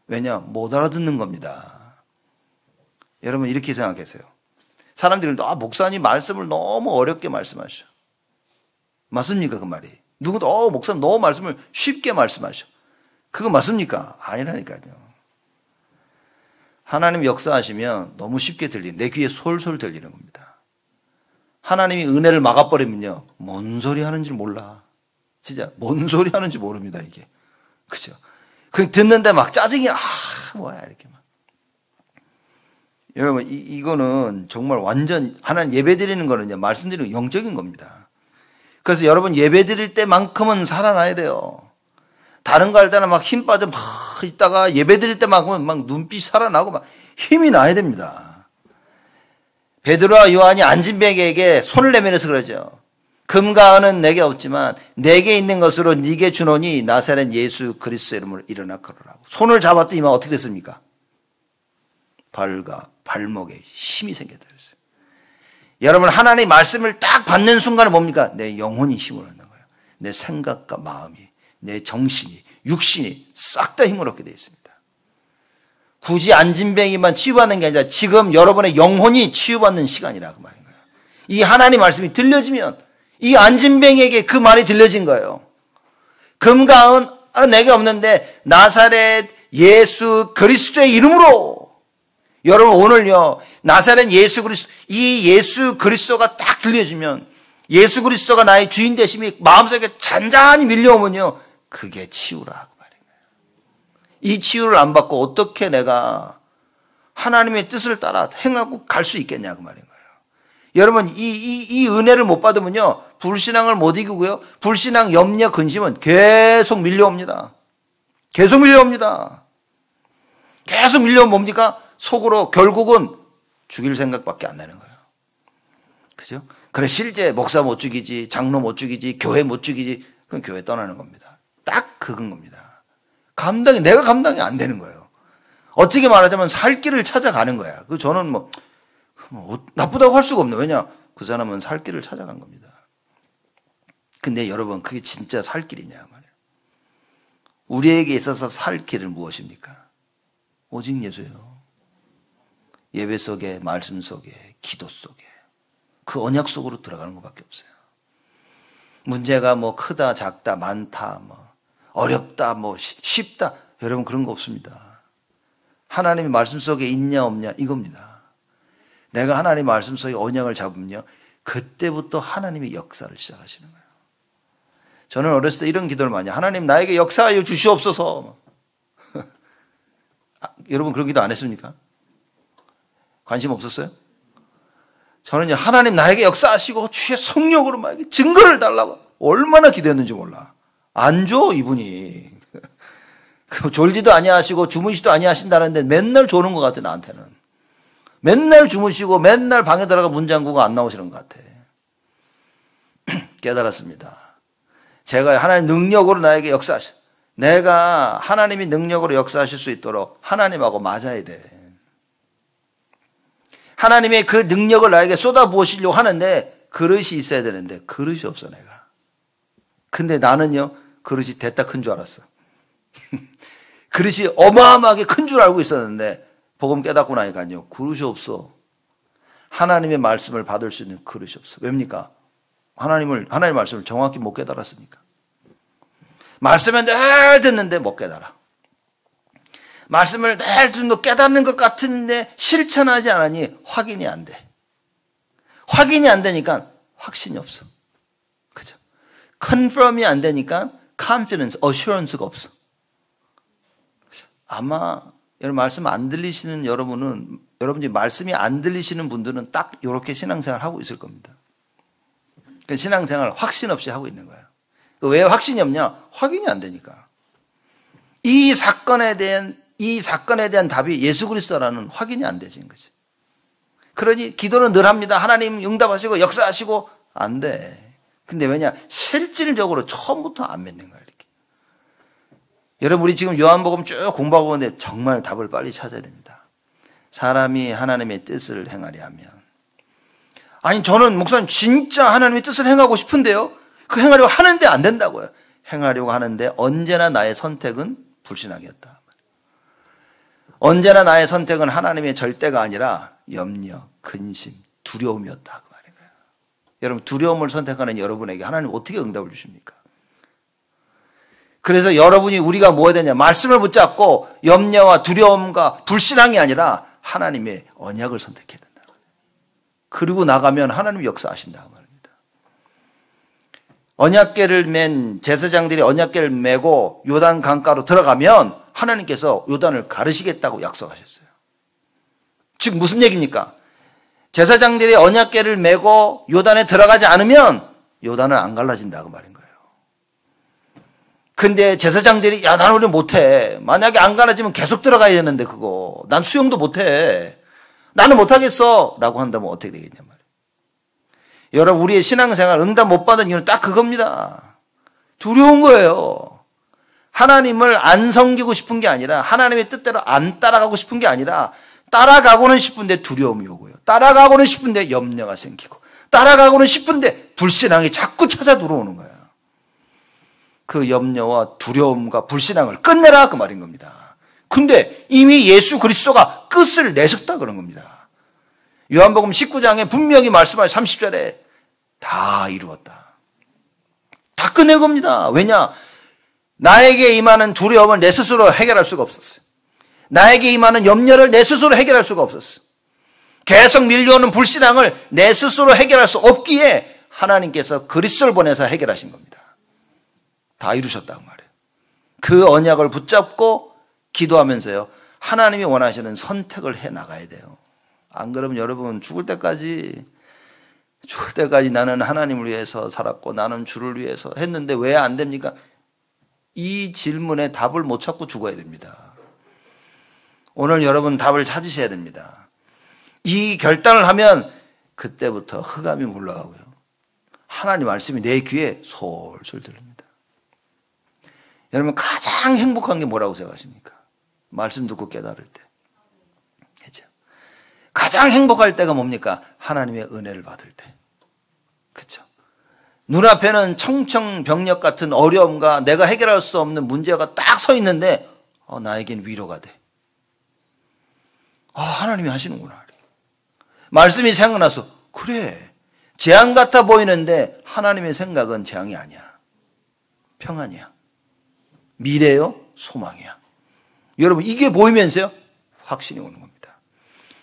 왜냐? 못 알아듣는 겁니다. 여러분 이렇게 생각하세요. 사람들이 목사님 말씀을 너무 어렵게 말씀하셔. 맞습니까 그 말이? 누구도 목사님 너무 말씀을 쉽게 말씀하셔. 그거 맞습니까? 아니라니까요. 하나님 역사하시면 너무 쉽게 내 귀에 솔솔 들리는 겁니다. 하나님이 은혜를 막아버리면요. 뭔 소리 하는지 몰라. 진짜 뭔 소리 하는지 모릅니다 이게. 그죠? 그 듣는데 막 짜증이 뭐야 이렇게 막. 여러분 이거는 정말 완전 하나님 예배드리는 거는요. 말씀드리는 영적인 겁니다. 그래서 여러분 예배 드릴 때만큼은 살아나야 돼요. 다른 거 할 때는 막 힘 빠져 막 있다가 예배 드릴 때만큼은 막 눈빛이 살아나고 막 힘이 나야 됩니다. 베드로와 요한이 안진뱅이에게 손을 내밀어서 그러죠. 금과 은은 내게 없지만 내게 있는 것으로 네게 주노니 나사렛 예수 그리스도 이름으로 일어나 걸으라고. 손을 잡았더니 이만 어떻게 됐습니까? 발과 발목에 힘이 생겼다 그랬어요. 여러분, 하나님의 말씀을 딱 받는 순간은 뭡니까? 내 영혼이 힘을 얻는 거예요. 내 생각과 마음이, 내 정신이, 육신이 싹 다 힘을 얻게 되어 있습니다. 굳이 안진뱅이만 치유받는 게 아니라 지금 여러분의 영혼이 치유받는 시간이라고 말인 거예요. 이 하나님 말씀이 들려지면 이 안진뱅이에게 그 말이 들려진 거예요. 금과 은 내게 없는데 나사렛 예수 그리스도의 이름으로. 여러분, 오늘요, 나사렛 예수 그리스도, 이 예수 그리스도가 딱 들려지면, 예수 그리스도가 나의 주인 되심이 마음속에 잔잔히 밀려오면요, 그게 치유라고 말인 거예요. 이 치유를 안 받고 어떻게 내가 하나님의 뜻을 따라 행하고 갈 수 있겠냐고 말인 거예요. 여러분, 이 은혜를 못 받으면요, 불신앙을 못 이기고요, 불신앙, 염려, 근심은 계속 밀려옵니다. 계속 밀려옵니다. 계속 밀려오면 뭡니까? 속으로 결국은 죽일 생각밖에 안 나는 거예요. 그죠? 그래, 실제 목사 못 죽이지, 장로 못 죽이지, 교회 못 죽이지, 그건 교회 떠나는 겁니다. 딱 그건 겁니다. 내가 감당이 안 되는 거예요. 어떻게 말하자면 살 길을 찾아가는 거야. 그 저는 나쁘다고 할 수가 없네. 왜냐? 그 사람은 살 길을 찾아간 겁니다. 근데 여러분, 그게 진짜 살 길이냐 말이에요. 우리에게 있어서 살 길은 무엇입니까? 오직 예수예요. 예배 속에, 말씀 속에, 기도 속에, 그 언약 속으로 들어가는 것밖에 없어요. 문제가 크다, 작다, 많다, 어렵다, 쉽다, 여러분, 그런 거 없습니다. 하나님의 말씀 속에 있냐 없냐 이겁니다. 내가 하나님의 말씀 속에 언약을 잡으면요, 그때부터 하나님의 역사를 시작하시는 거예요. 저는 어렸을 때 이런 기도를 많이 해요. 하나님, 나에게 역사하여 주시옵소서. 여러분, 그런 기도 안 했습니까? 관심 없었어요? 저는 하나님, 나에게 역사하시고 주의 성령으로 막 증거를 달라고 얼마나 기도했는지 몰라. 안 줘, 이분이. 졸지도 아니하시고 주무시도 아니하신다는데 맨날 조는 것 같아, 나한테는. 맨날 주무시고 맨날 방에 들어가 문 잠그고 안 나오시는 것 같아. 깨달았습니다. 제가 하나님 능력으로 나에게 역사하시, 내가 하나님이 능력으로 역사하실 수 있도록 하나님하고 맞아야 돼. 하나님의 그 능력을 나에게 쏟아부으시려고 하는데 그릇이 있어야 되는데 그릇이 없어, 내가. 근데 나는요, 그릇이 됐다 큰 줄 알았어. 그릇이 어마어마하게 큰 줄 알고 있었는데 복음 깨닫고 나니까요, 그릇이 없어. 하나님의 말씀을 받을 수 있는 그릇이 없어. 왜입니까? 하나님의 말씀을 정확히 못 깨달았으니까. 말씀을 늘 듣는데 못 깨달아. 말씀을 늘 듣고 깨닫는 것 같은데 실천하지 않으니 확인이 안 돼. 확인이 안 되니까 확신이 없어. 그죠? confirm이 안 되니까 confidence, assurance가 없어. 아마 여러분, 말씀 안 들리시는 여러분이 말씀이 안 들리시는 분들은 딱 이렇게 신앙생활 하고 있을 겁니다. 그 신앙생활 확신 없이 하고 있는 거예요. 왜 확신이 없냐? 확인이 안 되니까. 이 사건에 대한 답이 예수 그리스도라는 확인이 안 되는 거지. 그러니 기도는 늘 합니다. 하나님 응답하시고 역사하시고 안 돼. 근데 왜냐? 실질적으로 처음부터 안 믿는 거야, 이렇게. 여러분, 우리 지금 요한복음 쭉 공부하고 있는데 정말 답을 빨리 찾아야 됩니다. 사람이 하나님의 뜻을 행하려 하면, 아니, 저는 목사님 진짜 하나님의 뜻을 행하고 싶은데요, 그 행하려고 하는데 안 된다고요. 행하려고 하는데 언제나 나의 선택은 불신앙이었다. 언제나 나의 선택은 하나님의 절대가 아니라 염려, 근심, 두려움이었다, 그 말인 거예요. 여러분, 두려움을 선택하는 여러분에게 하나님 어떻게 응답을 주십니까? 그래서 우리가 뭐 해야 되냐? 말씀을 붙잡고 염려와 두려움과 불신앙이 아니라 하나님의 언약을 선택해야 된다. 그리고 나가면 하나님이 역사하신다고 말입니다. 언약궤를 맨 제사장들이 언약궤를 메고 요단 강가로 들어가면 하나님께서 요단을 가르시겠다고 약속하셨어요. 즉 무슨 얘기입니까? 제사장들이 언약궤를 메고 요단에 들어가지 않으면 요단은 안 갈라진다고 말인 거예요. 근데 제사장들이 난 우리 못해. 만약에 안 갈라지면 계속 들어가야 되는데 그거. 난 수영도 못해. 나는 못하겠어. 라고 한다면 어떻게 되겠냐 말이에요. 여러분, 우리의 신앙생활 응답 못 받은 이유는 딱 그겁니다. 두려운 거예요. 하나님을 안 섬기고 싶은 게 아니라, 하나님의 뜻대로 안 따라가고 싶은 게 아니라, 따라가고는 싶은데 두려움이 오고요. 따라가고는 싶은데 염려가 생기고, 따라가고는 싶은데 불신앙이 자꾸 찾아 들어오는 거예요. 그 염려와 두려움과 불신앙을 끝내라 그 말인 겁니다. 근데 이미 예수 그리스도가 끝을 내셨다 그런 겁니다. 요한복음 19장에 분명히 말씀하신 30절에 다 이루었다. 다 끝낸 겁니다. 왜냐? 나에게 임하는 두려움을 내 스스로 해결할 수가 없었어요. 나에게 임하는 염려를 내 스스로 해결할 수가 없었어요. 계속 밀려오는 불신앙을 내 스스로 해결할 수 없기에 하나님께서 그리스도를 보내서 해결하신 겁니다. 다 이루셨다고 말해요. 그 언약을 붙잡고 기도하면서요, 하나님이 원하시는 선택을 해 나가야 돼요. 안 그러면 여러분 죽을 때까지 나는 하나님을 위해서 살았고 나는 주를 위해서 했는데 왜 안 됩니까? 이 질문에 답을 못 찾고 죽어야 됩니다. 오늘 여러분 답을 찾으셔야 됩니다. 이 결단을 하면 그때부터 흑암이 물러가고요, 하나님 말씀이 내 귀에 솔솔 들립니다. 여러분 가장 행복한 게 뭐라고 생각하십니까? 말씀 듣고 깨달을 때. 그죠? 가장 행복할 때가 뭡니까? 하나님의 은혜를 받을 때. 그렇죠? 눈앞에는 청천벽력 같은 어려움과 내가 해결할 수 없는 문제가 딱 서 있는데 나에겐 위로가 돼. 하나님이 하시는구나. 말씀이 생각나서 그래, 재앙 같아 보이는데 하나님의 생각은 재앙이 아니야. 평안이야. 미래요, 소망이야. 여러분 이게 보이면서요, 확신이 오는 겁니다.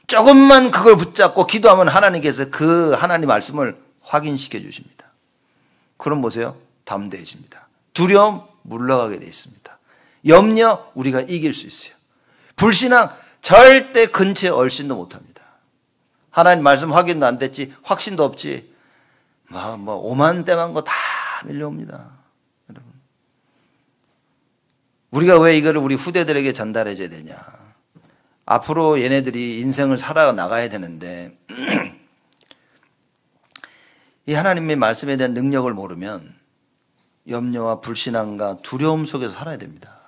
조금만 그걸 붙잡고 기도하면 하나님께서 그 하나님 말씀을 확인시켜 주십니다. 그럼 보세요, 담대해집니다. 두려움 물러가게 돼 있습니다. 염려 우리가 이길 수 있어요. 불신앙 절대 근처에 얼씬도 못합니다. 하나님 말씀 확인도 안 됐지, 확신도 없지, 오만대만 거 다 밀려옵니다. 여러분, 우리가 왜 이거를 우리 후대들에게 전달해줘야 되냐? 앞으로 얘네들이 인생을 살아나가야 되는데 이 하나님의 말씀에 대한 능력을 모르면 염려와 불신앙과 두려움 속에서 살아야 됩니다.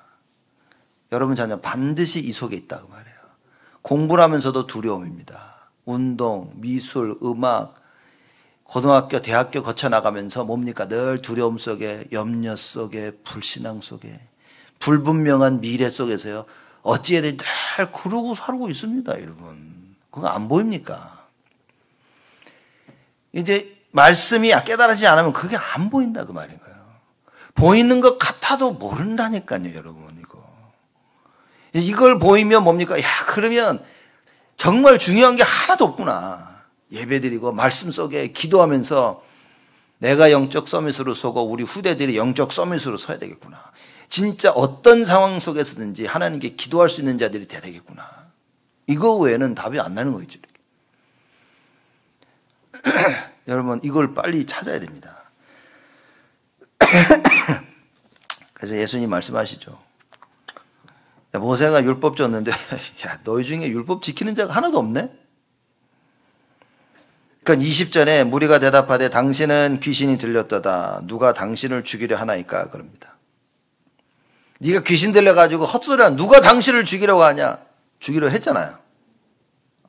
여러분 자녀 반드시 이 속에 있다고 말해요. 공부를 하면서도 두려움입니다. 운동, 미술, 음악, 고등학교, 대학교 거쳐나가면서 뭡니까? 늘 두려움 속에, 염려 속에, 불신앙 속에, 불분명한 미래 속에서요, 어찌해야 될지 잘 그러고 살고 있습니다, 여러분. 그거 안 보입니까? 이제 말씀이 깨달아지지 않으면 그게 안 보인다 그 말인 거예요. 보이는 것 같아도 모른다니까요, 여러분. 이걸 보이면 뭡니까? 그러면 정말 중요한 게 하나도 없구나. 예배드리고 말씀 속에 기도하면서 내가 영적 서밋으로 서고 우리 후대들이 영적 서밋으로 서야 되겠구나. 진짜 어떤 상황 속에서든지 하나님께 기도할 수 있는 자들이 돼야 되겠구나. 이거 외에는 답이 안 나는 거죠. 여러분 이걸 빨리 찾아야 됩니다. 그래서 예수님 말씀하시죠. 모세가 율법 줬는데 너희 중에 율법 지키는 자가 하나도 없네? 그러니까 20절에 무리가 대답하되 당신은 귀신이 들렸도다. 누가 당신을 죽이려 하나이까? 그럽니다. 네가 귀신 들려가지고 헛소리야. 누가 당신을 죽이려고 하냐? 죽이려 했잖아요.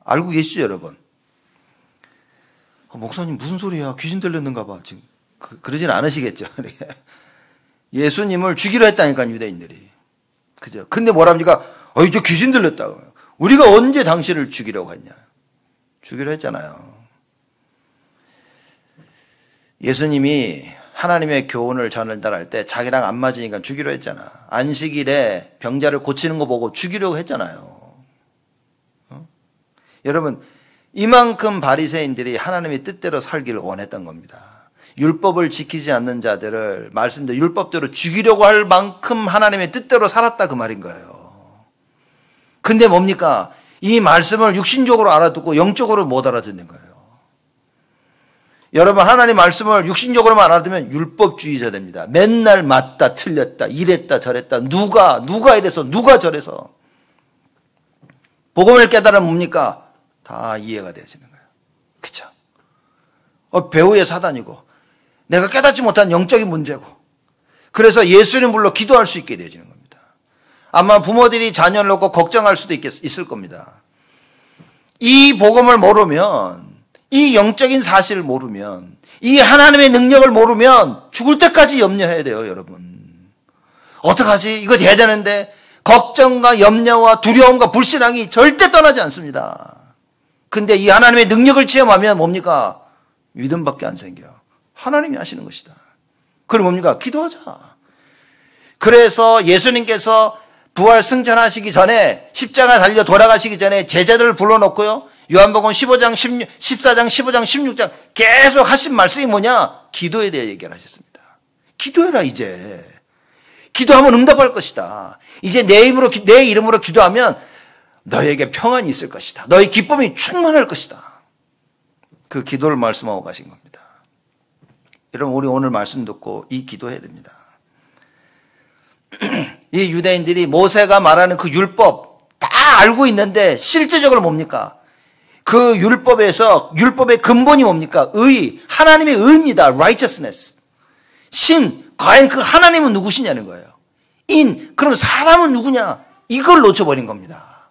알고 계시죠, 여러분? 목사님 무슨 소리야? 귀신 들렸는가 봐. 지금 그러진 않으시겠죠. 예수님을 죽이려 했다니까 유대인들이. 그죠? 근데 뭐랍니까? 저 귀신 들렸다고. 우리가 언제 당신을 죽이려고 했냐? 죽이려 했잖아요. 예수님이 하나님의 교훈을 전달할 때 자기랑 안 맞으니까 죽이려 했잖아. 안식일에 병자를 고치는 거 보고 죽이려고 했잖아요. 여러분 이만큼 바리새인들이 하나님의 뜻대로 살기를 원했던 겁니다. 율법을 지키지 않는 자들을 말씀대로 율법대로 죽이려고 할 만큼 하나님의 뜻대로 살았다 그 말인 거예요. 근데 뭡니까? 이 말씀을 육신적으로 알아듣고 영적으로 못 알아듣는 거예요. 여러분 하나님 말씀을 육신적으로만 알아듣으면 율법주의자 됩니다. 맨날 맞다 틀렸다 이랬다 저랬다 누가 이래서 누가 저래서. 복음을 깨달으면 뭡니까? 다 이해가 되어지는 거예요. 그쵸? 배우의 사단이고 내가 깨닫지 못한 영적인 문제고 그래서 예수님 불러 기도할 수 있게 되어지는 겁니다. 아마 부모들이 자녀를 놓고 걱정할 수도 있을 겁니다. 이 복음을 모르면, 이 영적인 사실을 모르면, 이 하나님의 능력을 모르면 죽을 때까지 염려해야 돼요, 여러분. 어떡하지? 이거 돼야 되는데 걱정과 염려와 두려움과 불신앙이 절대 떠나지 않습니다. 근데 이 하나님의 능력을 체험하면 뭡니까? 믿음밖에 안 생겨요. 하나님이 하시는 것이다. 그럼 뭡니까? 기도하자. 그래서 예수님께서 부활 승천하시기 전에 십자가 달려 돌아가시기 전에 제자들을 불러놓고요. 요한복음 15장, 14장, 15장, 16장 계속 하신 말씀이 뭐냐? 기도에 대해 얘기를 하셨습니다. 기도해라 이제. 기도하면 응답할 것이다. 이제 내 이름으로 기도하면 너에게 평안이 있을 것이다. 너의 기쁨이 충만할 것이다. 그 기도를 말씀하고 가신 겁니다. 여러분 우리 오늘 말씀 듣고 이 기도해야 됩니다. 이 유대인들이 모세가 말하는 그 율법 다 알고 있는데 실제적으로 뭡니까? 그 율법의 근본이 뭡니까? 의, 하나님의 의입니다. righteousness. 신, 과연 그 하나님은 누구시냐는 거예요. 그럼 사람은 누구냐? 이걸 놓쳐버린 겁니다.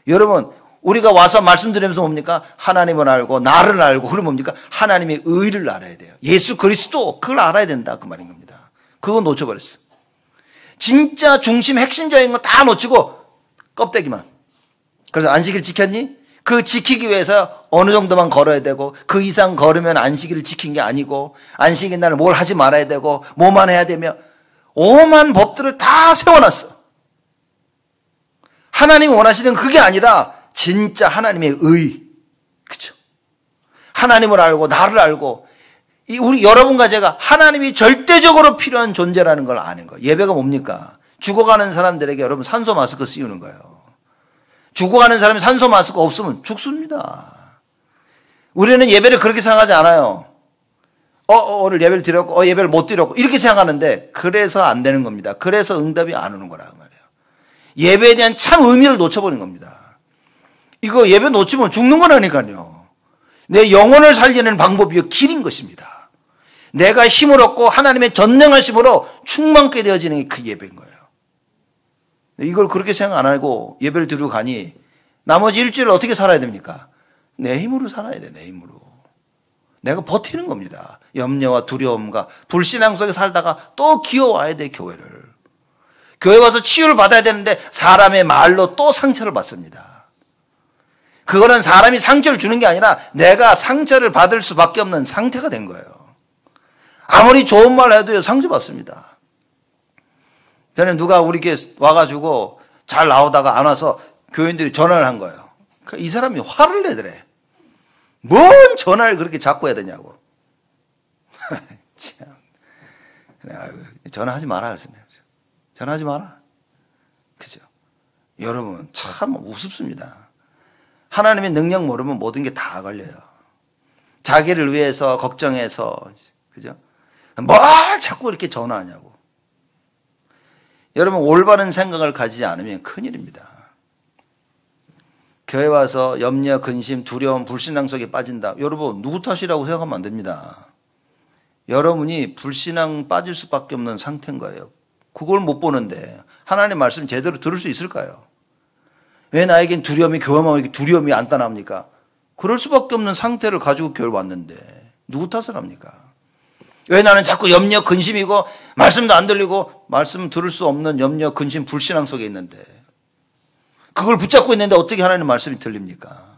여러분, 우리가 와서 말씀드리면서 뭡니까? 하나님을 알고 나를 알고 그럼 뭡니까? 하나님의 의를 알아야 돼요. 예수 그리스도 그걸 알아야 된다 그 말인 겁니다. 그거 놓쳐버렸어. 진짜 중심 핵심적인 거 다 놓치고 껍데기만. 그래서 안식일 지켰니? 그 지키기 위해서 어느 정도만 걸어야 되고 그 이상 걸으면 안식일을 지킨 게 아니고 안식일 날 뭘 하지 말아야 되고 뭐만 해야 되며 오만 법들을 다 세워놨어. 하나님이 원하시는 그게 아니라 진짜 하나님의 의. 그렇죠? 하나님을 알고 나를 알고 우리 여러분과 제가 하나님이 절대적으로 필요한 존재라는 걸 아는 거예요. 예배가 뭡니까? 죽어가는 사람들에게 여러분 산소 마스크 씌우는 거예요. 죽어가는 사람이 산소 마스크 없으면 죽습니다. 우리는 예배를 그렇게 생각하지 않아요. 오늘 예배를 드렸고, 예배를 못 드렸고, 이렇게 생각하는데, 그래서 안 되는 겁니다. 그래서 응답이 안 오는 거란 말이에요. 예배에 대한 참 의미를 놓쳐버린 겁니다. 이거 예배 놓치면 죽는 거라니까요. 내 영혼을 살리는 방법이 길인 것입니다. 내가 힘을 얻고 하나님의 전능하심으로 충만케 되어지는 게 그 예배인 거예요. 이걸 그렇게 생각 안 하고 예배를 드리고 가니 나머지 일주일을 어떻게 살아야 됩니까? 내 힘으로 살아야 돼, 내 힘으로. 내가 버티는 겁니다. 염려와 두려움과 불신앙 속에 살다가 또 기어와야 돼, 교회를. 교회 와서 치유를 받아야 되는데 사람의 말로 또 상처를 받습니다. 그거는 사람이 상처를 주는 게 아니라 내가 상처를 받을 수밖에 없는 상태가 된 거예요. 아무리 좋은 말 해도요, 상처받습니다. 저는 누가 우리 교회 와가지고 잘 나오다가 안 와서 교인들이 전화를 한 거예요. 이 사람이 화를 내더래. 뭔 전화를 그렇게 자꾸 해야 되냐고. 참. 전화하지 마라 그랬어요. 전화하지 마라. 그죠? 여러분 참 우습습니다. 하나님의 능력 모르면 모든 게 다 걸려요. 자기를 위해서 걱정해서 그죠? 뭘 자꾸 이렇게 전화하냐고. 여러분 올바른 생각을 가지지 않으면 큰일입니다. 교회 와서 염려, 근심, 두려움, 불신앙 속에 빠진다. 여러분 누구 탓이라고 생각하면 안 됩니다. 여러분이 불신앙 빠질 수밖에 없는 상태인 거예요. 그걸 못 보는데 하나님의 말씀 제대로 들을 수 있을까요? 왜 나에겐 두려움이 교만하게 두려움이 안 떠납니까? 그럴 수밖에 없는 상태를 가지고 교회를 왔는데 누구 탓을 합니까? 왜 나는 자꾸 염려, 근심이고 말씀도 안 들리고 말씀 들을 수 없는 염려, 근심, 불신앙 속에 있는데 그걸 붙잡고 있는데 어떻게 하나님 말씀이 들립니까?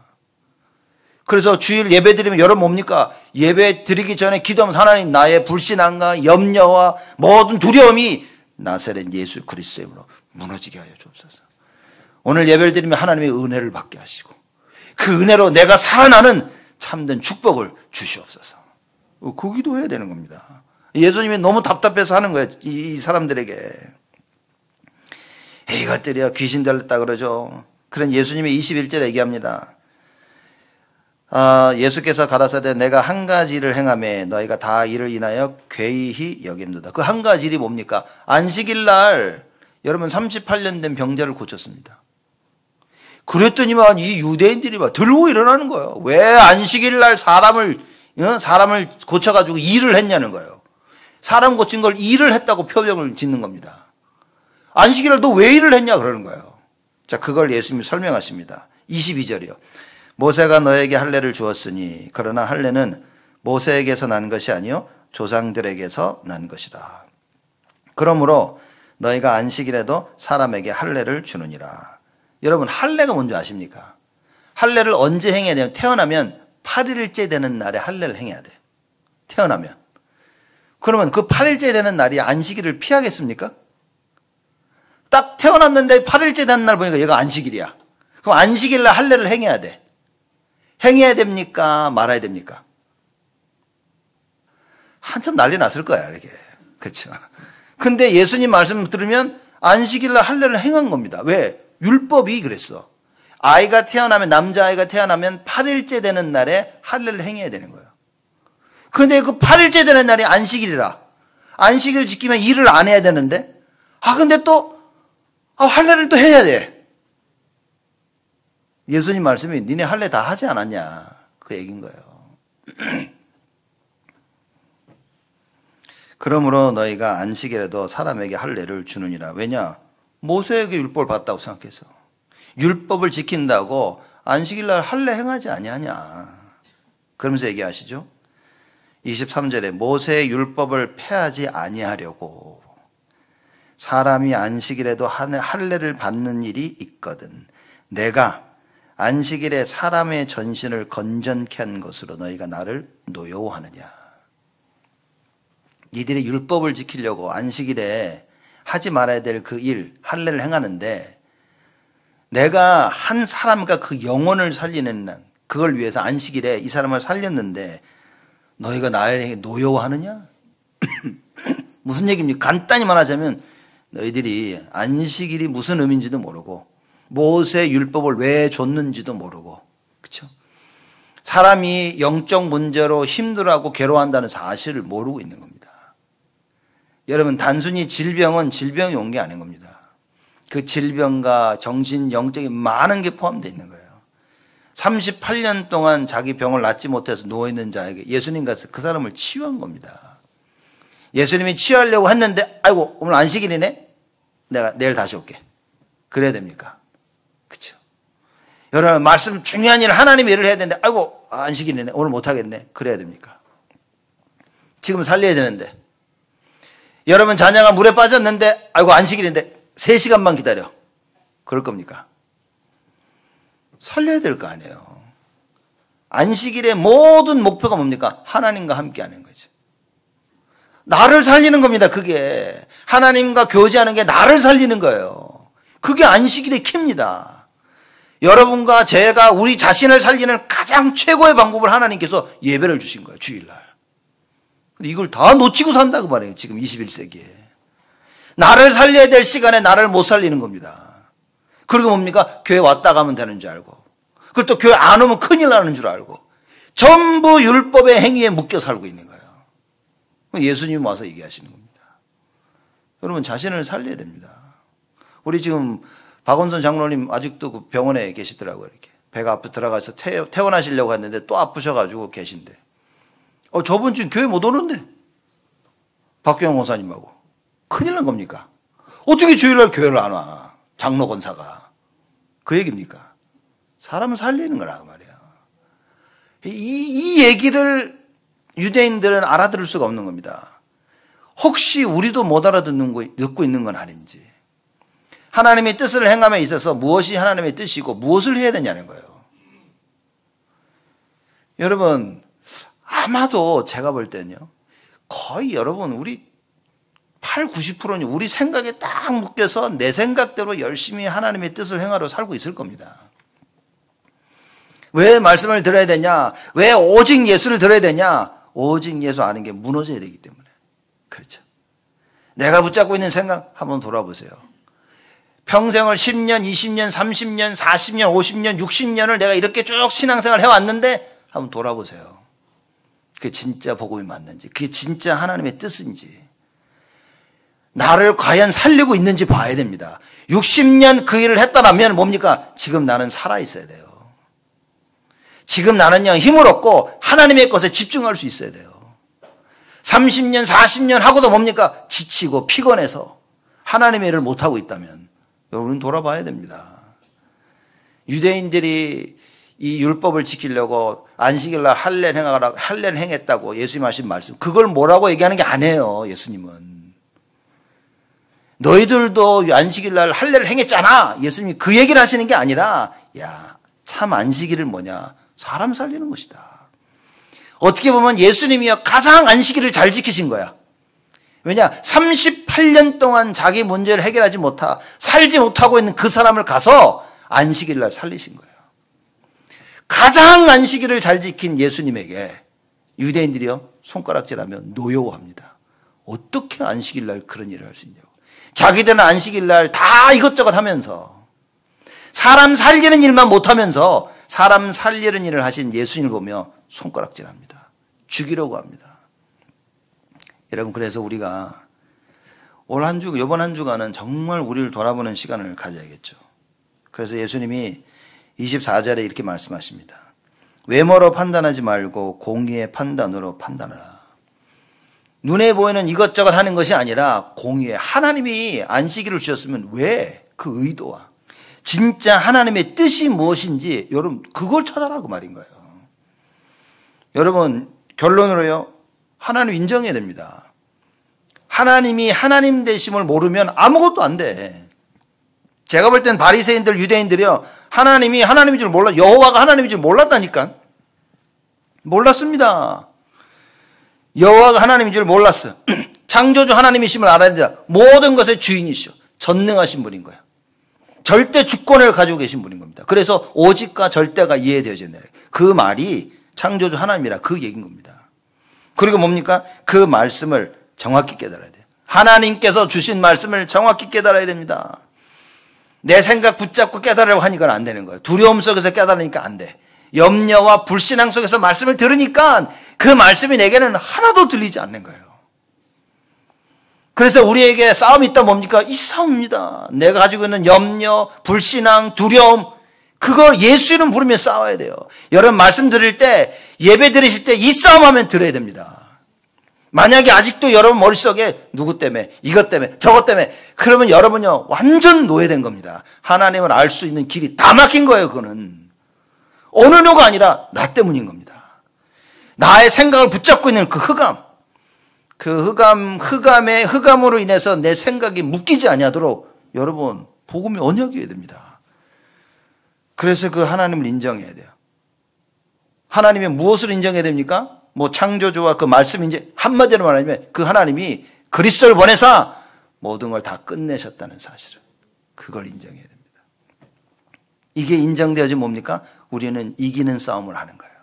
그래서 주일 예배 드리면 여러분 뭡니까? 예배 드리기 전에 기도하면 하나님 나의 불신앙과 염려와 모든 두려움이 나사렛 예수 그리스도의 이름으로 무너지게 하여 주옵소서. 오늘 예배를 드리면 하나님의 은혜를 받게 하시고 그 은혜로 내가 살아나는 참된 축복을 주시옵소서. 그 기도해야 되는 겁니다. 예수님이 너무 답답해서 하는 거예요. 이 사람들에게. 이것들이야 귀신 들렸다 그러죠. 그런 예수님이 21절에 얘기합니다. 예수께서 가라사대 내가 한 가지 일을 행하매 너희가 다 이를 인하여 괴이히 여긴도다. 그 한 가지 일이 뭡니까? 안식일 날 여러분 38년 된 병자를 고쳤습니다. 그랬더니만 이 유대인들이 막 들고 일어나는 거예요. 왜 안식일 날 사람을 고쳐가지고 일을 했냐는 거예요. 사람 고친 걸 일을 했다고 표명을 짓는 겁니다. 안식일 날 너 왜 일을 했냐 그러는 거예요. 자, 그걸 예수님이 설명하십니다. 22절이요. 모세가 너에게 할례를 주었으니 그러나 할례는 모세에게서 난 것이 아니요 조상들에게서 난 것이라. 그러므로 너희가 안식일에도 사람에게 할례를 주느니라. 여러분, 할례가 뭔지 아십니까? 할례를 언제 행해야 되냐면 태어나면 8일째 되는 날에 할례를 행해야 돼. 태어나면. 그러면 그 8일째 되는 날이 안식일을 피하겠습니까? 딱 태어났는데 8일째 되는 날 보니까 얘가 안식일이야. 그럼 안식일 날 할례를 행해야 돼. 행해야 됩니까? 말아야 됩니까? 한참 난리 났을 거야, 이렇게. 그렇죠. 근데 예수님 말씀 들으면 안식일 날 할례를 행한 겁니다. 왜? 율법이 그랬어. 아이가 태어나면, 남자아이가 태어나면 8일째 되는 날에 할례를 행해야 되는 거예요. 근데 그 8일째 되는 날이 안식일이라. 안식일 지키면 일을 안 해야 되는데, 근데 또, 할례를 또 해야 돼. 예수님 말씀이 니네 할례 다 하지 않았냐. 그 얘기인 거예요. 그러므로 너희가 안식일에도 사람에게 할례를 주느니라. 왜냐? 모세에게 율법을 받았다고 생각해서. 율법을 지킨다고 안식일날 할례 행하지 아니하냐. 그러면서 얘기하시죠. 23절에 모세의 율법을 폐하지 아니하려고 사람이 안식일에도 할례를 받는 일이 있거든. 내가 안식일에 사람의 전신을 건전케 한 것으로 너희가 나를 노여워하느냐. 니들이 율법을 지키려고 안식일에 하지 말아야 될 그 일, 할례를 행하는데 내가 한 사람과 그 영혼을 살리는 날, 그걸 위해서 안식일에 이 사람을 살렸는데 너희가 나에게 노여워하느냐? 무슨 얘기입니까? 간단히 말하자면 너희들이 안식일이 무슨 의미인지도 모르고 모세 율법을 왜 줬는지도 모르고, 그렇죠? 사람이 영적 문제로 힘들어하고 괴로워한다는 사실을 모르고 있는 겁니다. 여러분, 단순히 질병은 질병이 온 게 아닌 겁니다. 그 질병과 정신, 영적인 많은 게 포함되어 있는 거예요. 38년 동안 자기 병을 낫지 못해서 누워있는 자에게 예수님 가서 그 사람을 치유한 겁니다. 예수님이 치유하려고 했는데 아이고 오늘 안식일이네? 내가 내일 다시 올게. 그래야 됩니까? 그렇죠? 여러분, 말씀 중요한 일, 하나님의 일을 해야 되는데 아이고 안식일이네, 오늘 못하겠네. 그래야 됩니까? 지금 살려야 되는데 여러분, 자녀가 물에 빠졌는데 아이고 안식일인데 3시간만 기다려. 그럴 겁니까? 살려야 될 거 아니에요. 안식일의 모든 목표가 뭡니까? 하나님과 함께 하는 거죠. 나를 살리는 겁니다. 그게 하나님과 교제하는 게 나를 살리는 거예요. 그게 안식일의 키입니다. 여러분과 제가 우리 자신을 살리는 가장 최고의 방법을 하나님께서 예배를 주신 거예요. 주일날. 근데 이걸 다 놓치고 산다고 말해요. 지금 21세기에. 나를 살려야 될 시간에 나를 못 살리는 겁니다. 그리고 뭡니까? 교회 왔다 가면 되는 줄 알고, 그리고 또 교회 안 오면 큰일 나는 줄 알고, 전부 율법의 행위에 묶여 살고 있는 거예요. 예수님 와서 얘기하시는 겁니다. 여러분, 자신을 살려야 됩니다. 우리 지금 박원선 장로님 아직도 그 병원에 계시더라고요. 이렇게 배가 아프 들어가서 퇴원하시려고 했는데 또 아프셔가지고 계신데, 저분 지금 교회 못 오는데 박경영 원사님하고 큰일 난 겁니까? 어떻게 주일날 교회를 안 와? 장로 권사가. 그 얘기입니까? 사람을 살리는 거라 말이야. 이 얘기를 유대인들은 알아들을 수가 없는 겁니다. 혹시 우리도 못 듣고 있는 건 아닌지. 하나님의 뜻을 행함에 있어서 무엇이 하나님의 뜻이고 무엇을 해야 되냐는 거예요. 여러분, 아마도 제가 볼 때는요, 거의 여러분 우리 80~90%는 우리 생각에 딱 묶여서 내 생각대로 열심히 하나님의 뜻을 행하러 살고 있을 겁니다. 왜 말씀을 들어야 되냐? 왜 오직 예수를 들어야 되냐? 오직 예수 아는 게 무너져야 되기 때문에. 그렇죠. 내가 붙잡고 있는 생각 한번 돌아보세요. 평생을 10년, 20년, 30년, 40년, 50년, 60년을 내가 이렇게 쭉 신앙생활을 해왔는데 한번 돌아보세요. 그게 진짜 복음이 맞는지, 그게 진짜 하나님의 뜻인지, 나를 과연 살리고 있는지 봐야 됩니다. 60년 그 일을 했다라면 뭡니까? 지금 나는 살아있어야 돼요. 지금 나는요, 힘을 얻고 하나님의 것에 집중할 수 있어야 돼요. 30년, 40년 하고도 뭡니까? 지치고 피곤해서 하나님의 일을 못하고 있다면 여러분은 돌아봐야 됩니다. 유대인들이 이 율법을 지키려고 안식일 날 할례를 행했다고 예수님 하신 말씀, 그걸 뭐라고 얘기하는 게 아니에요. 예수님은 너희들도 안식일 날 할례를 행했잖아, 예수님이 그 얘기를 하시는 게 아니라, 야, 참 안식일은 뭐냐, 사람 살리는 것이다. 어떻게 보면 예수님이요 가장 안식일을 잘 지키신 거야. 왜냐, 38년 동안 자기 문제를 해결하지 살지 못하고 있는 그 사람을 가서 안식일 날 살리신 거예요. 가장 안식일을 잘 지킨 예수님에게 유대인들이요 손가락질하며 노여워합니다. 어떻게 안식일 날 그런 일을 할 수 있냐고. 자기들은 안식일 날 다 이것저것 하면서 사람 살리는 일만 못하면서 사람 살리는 일을 하신 예수님을 보며 손가락질합니다. 죽이려고 합니다. 여러분, 그래서 우리가 이번 한 주간은 정말 우리를 돌아보는 시간을 가져야겠죠. 그래서 예수님이 24절에 이렇게 말씀하십니다. 외모로 판단하지 말고 공의의 판단으로 판단하라. 눈에 보이는 이것저것 하는 것이 아니라 공의의, 하나님이 안식일을 주셨으면 왜 그 의도와 진짜 하나님의 뜻이 무엇인지 여러분 그걸 찾아라고 말인 거예요. 여러분, 결론으로요, 하나님 인정해야 됩니다. 하나님이 하나님 되심을 모르면 아무것도 안 돼. 제가 볼 땐 바리새인들, 유대인들이요 하나님이 하나님인 줄 몰라, 여호와가 하나님인 줄 몰랐다니까. 몰랐습니다. 여호와가 하나님인 줄 몰랐어요. 창조주 하나님이심을 알아야 된다. 모든 것의 주인이시오. 전능하신 분인 거예요. 절대 주권을 가지고 계신 분인 겁니다. 그래서 오직과 절대가 이해되어진다. 그 말이 창조주 하나님이라 그 얘기인 겁니다. 그리고 뭡니까? 그 말씀을 정확히 깨달아야 돼요. 하나님께서 주신 말씀을 정확히 깨달아야 됩니다. 내 생각 붙잡고 깨달으려고 하니까 안 되는 거예요. 두려움 속에서 깨달으니까 안 돼. 염려와 불신앙 속에서 말씀을 들으니까 그 말씀이 내게는 하나도 들리지 않는 거예요. 그래서 우리에게 싸움이 있다 뭡니까? 이 싸움입니다. 내가 가지고 있는 염려, 불신앙, 두려움, 그거 예수 이름 부르며 싸워야 돼요. 여러분 말씀 드릴 때, 예배 드리실 때 이 싸움하면 들어야 됩니다. 만약에 아직도 여러분 머릿속에 누구 때문에, 이것 때문에, 저것 때문에, 그러면 여러분요 완전 노예된 겁니다. 하나님을 알 수 있는 길이 다 막힌 거예요. 그거는 어느 누가 아니라 나 때문인 겁니다. 나의 생각을 붙잡고 있는 그 흑암, 흑암으로 인해서 내 생각이 묶이지 아니하도록 여러분 복음이 언약이어야 됩니다. 그래서 그 하나님을 인정해야 돼요. 하나님의 무엇을 인정해야 됩니까? 뭐 창조주와 그 말씀 인정, 한마디로 말하면 그 하나님이 그리스도를 보내사 모든 걸 다 끝내셨다는 사실을, 그걸 인정해야 됩니다. 이게 인정되어지 뭡니까? 우리는 이기는 싸움을 하는 거예요.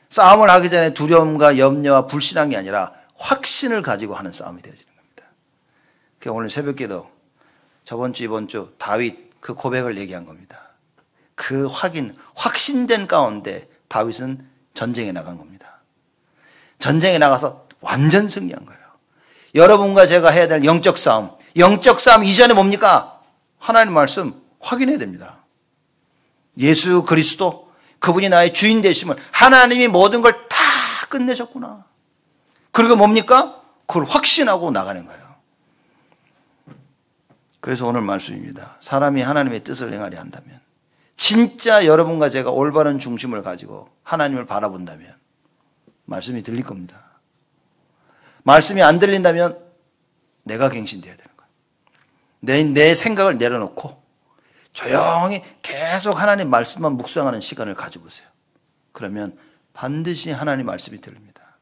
싸움을 하기 전에 두려움과 염려와 불신앙이 아니라 확신을 가지고 하는 싸움이 되어지는 겁니다. 오늘 새벽기도 저번 주 이번 주 다윗 그 고백을 얘기한 겁니다. 그 확신된 가운데 다윗은 전쟁에 나간 겁니다. 전쟁에 나가서 완전 승리한 거예요. 여러분과 제가 해야 될 영적 싸움 이전에 뭡니까? 하나님 말씀 확인해야 됩니다. 예수 그리스도, 그분이 나의 주인 되심을, 하나님이 모든 걸 다 끝내셨구나. 그리고 뭡니까? 그걸 확신하고 나가는 거예요. 그래서 오늘 말씀입니다. 사람이 하나님의 뜻을 행하려 한다면, 진짜 여러분과 제가 올바른 중심을 가지고 하나님을 바라본다면 말씀이 들릴 겁니다. 말씀이 안 들린다면 내가 갱신되어야 되는 거예요. 내 생각을 내려놓고 조용히 계속 하나님 말씀만 묵상하는 시간을 가져보세요. 그러면 반드시 하나님 말씀이 들립니다.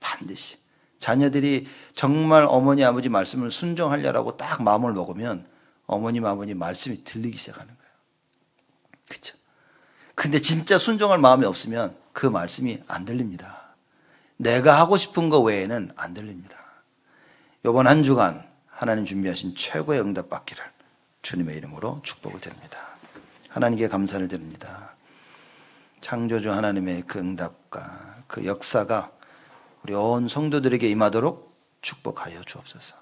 반드시. 자녀들이 정말 어머니 아버지 말씀을 순종하려고 딱 마음을 먹으면 어머님 아버지 말씀이 들리기 시작하는 거예요. 그렇죠? 근데 진짜 순종할 마음이 없으면 그 말씀이 안 들립니다. 내가 하고 싶은 거 외에는 안 들립니다. 이번 한 주간 하나님 준비하신 최고의 응답 받기를 주님의 이름으로 축복을 드립니다. 하나님께 감사를 드립니다. 창조주 하나님의 그 응답과 그 역사가 우리 온 성도들에게 임하도록 축복하여 주옵소서.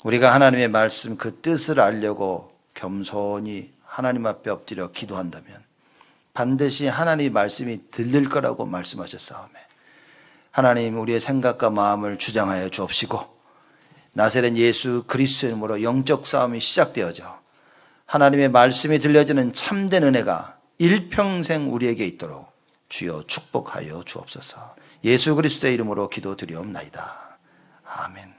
우리가 하나님의 말씀 그 뜻을 알려고 겸손히 하나님 앞에 엎드려 기도한다면 반드시 하나님의 말씀이 들릴 거라고 말씀하셨사오매 하나님 우리의 생각과 마음을 주장하여 주옵시고 나사렛 예수 그리스도의 이름으로 영적 싸움이 시작되어져 하나님의 말씀이 들려지는 참된 은혜가 일평생 우리에게 있도록 주여 축복하여 주옵소서. 예수 그리스도의 이름으로 기도드리옵나이다. 아멘.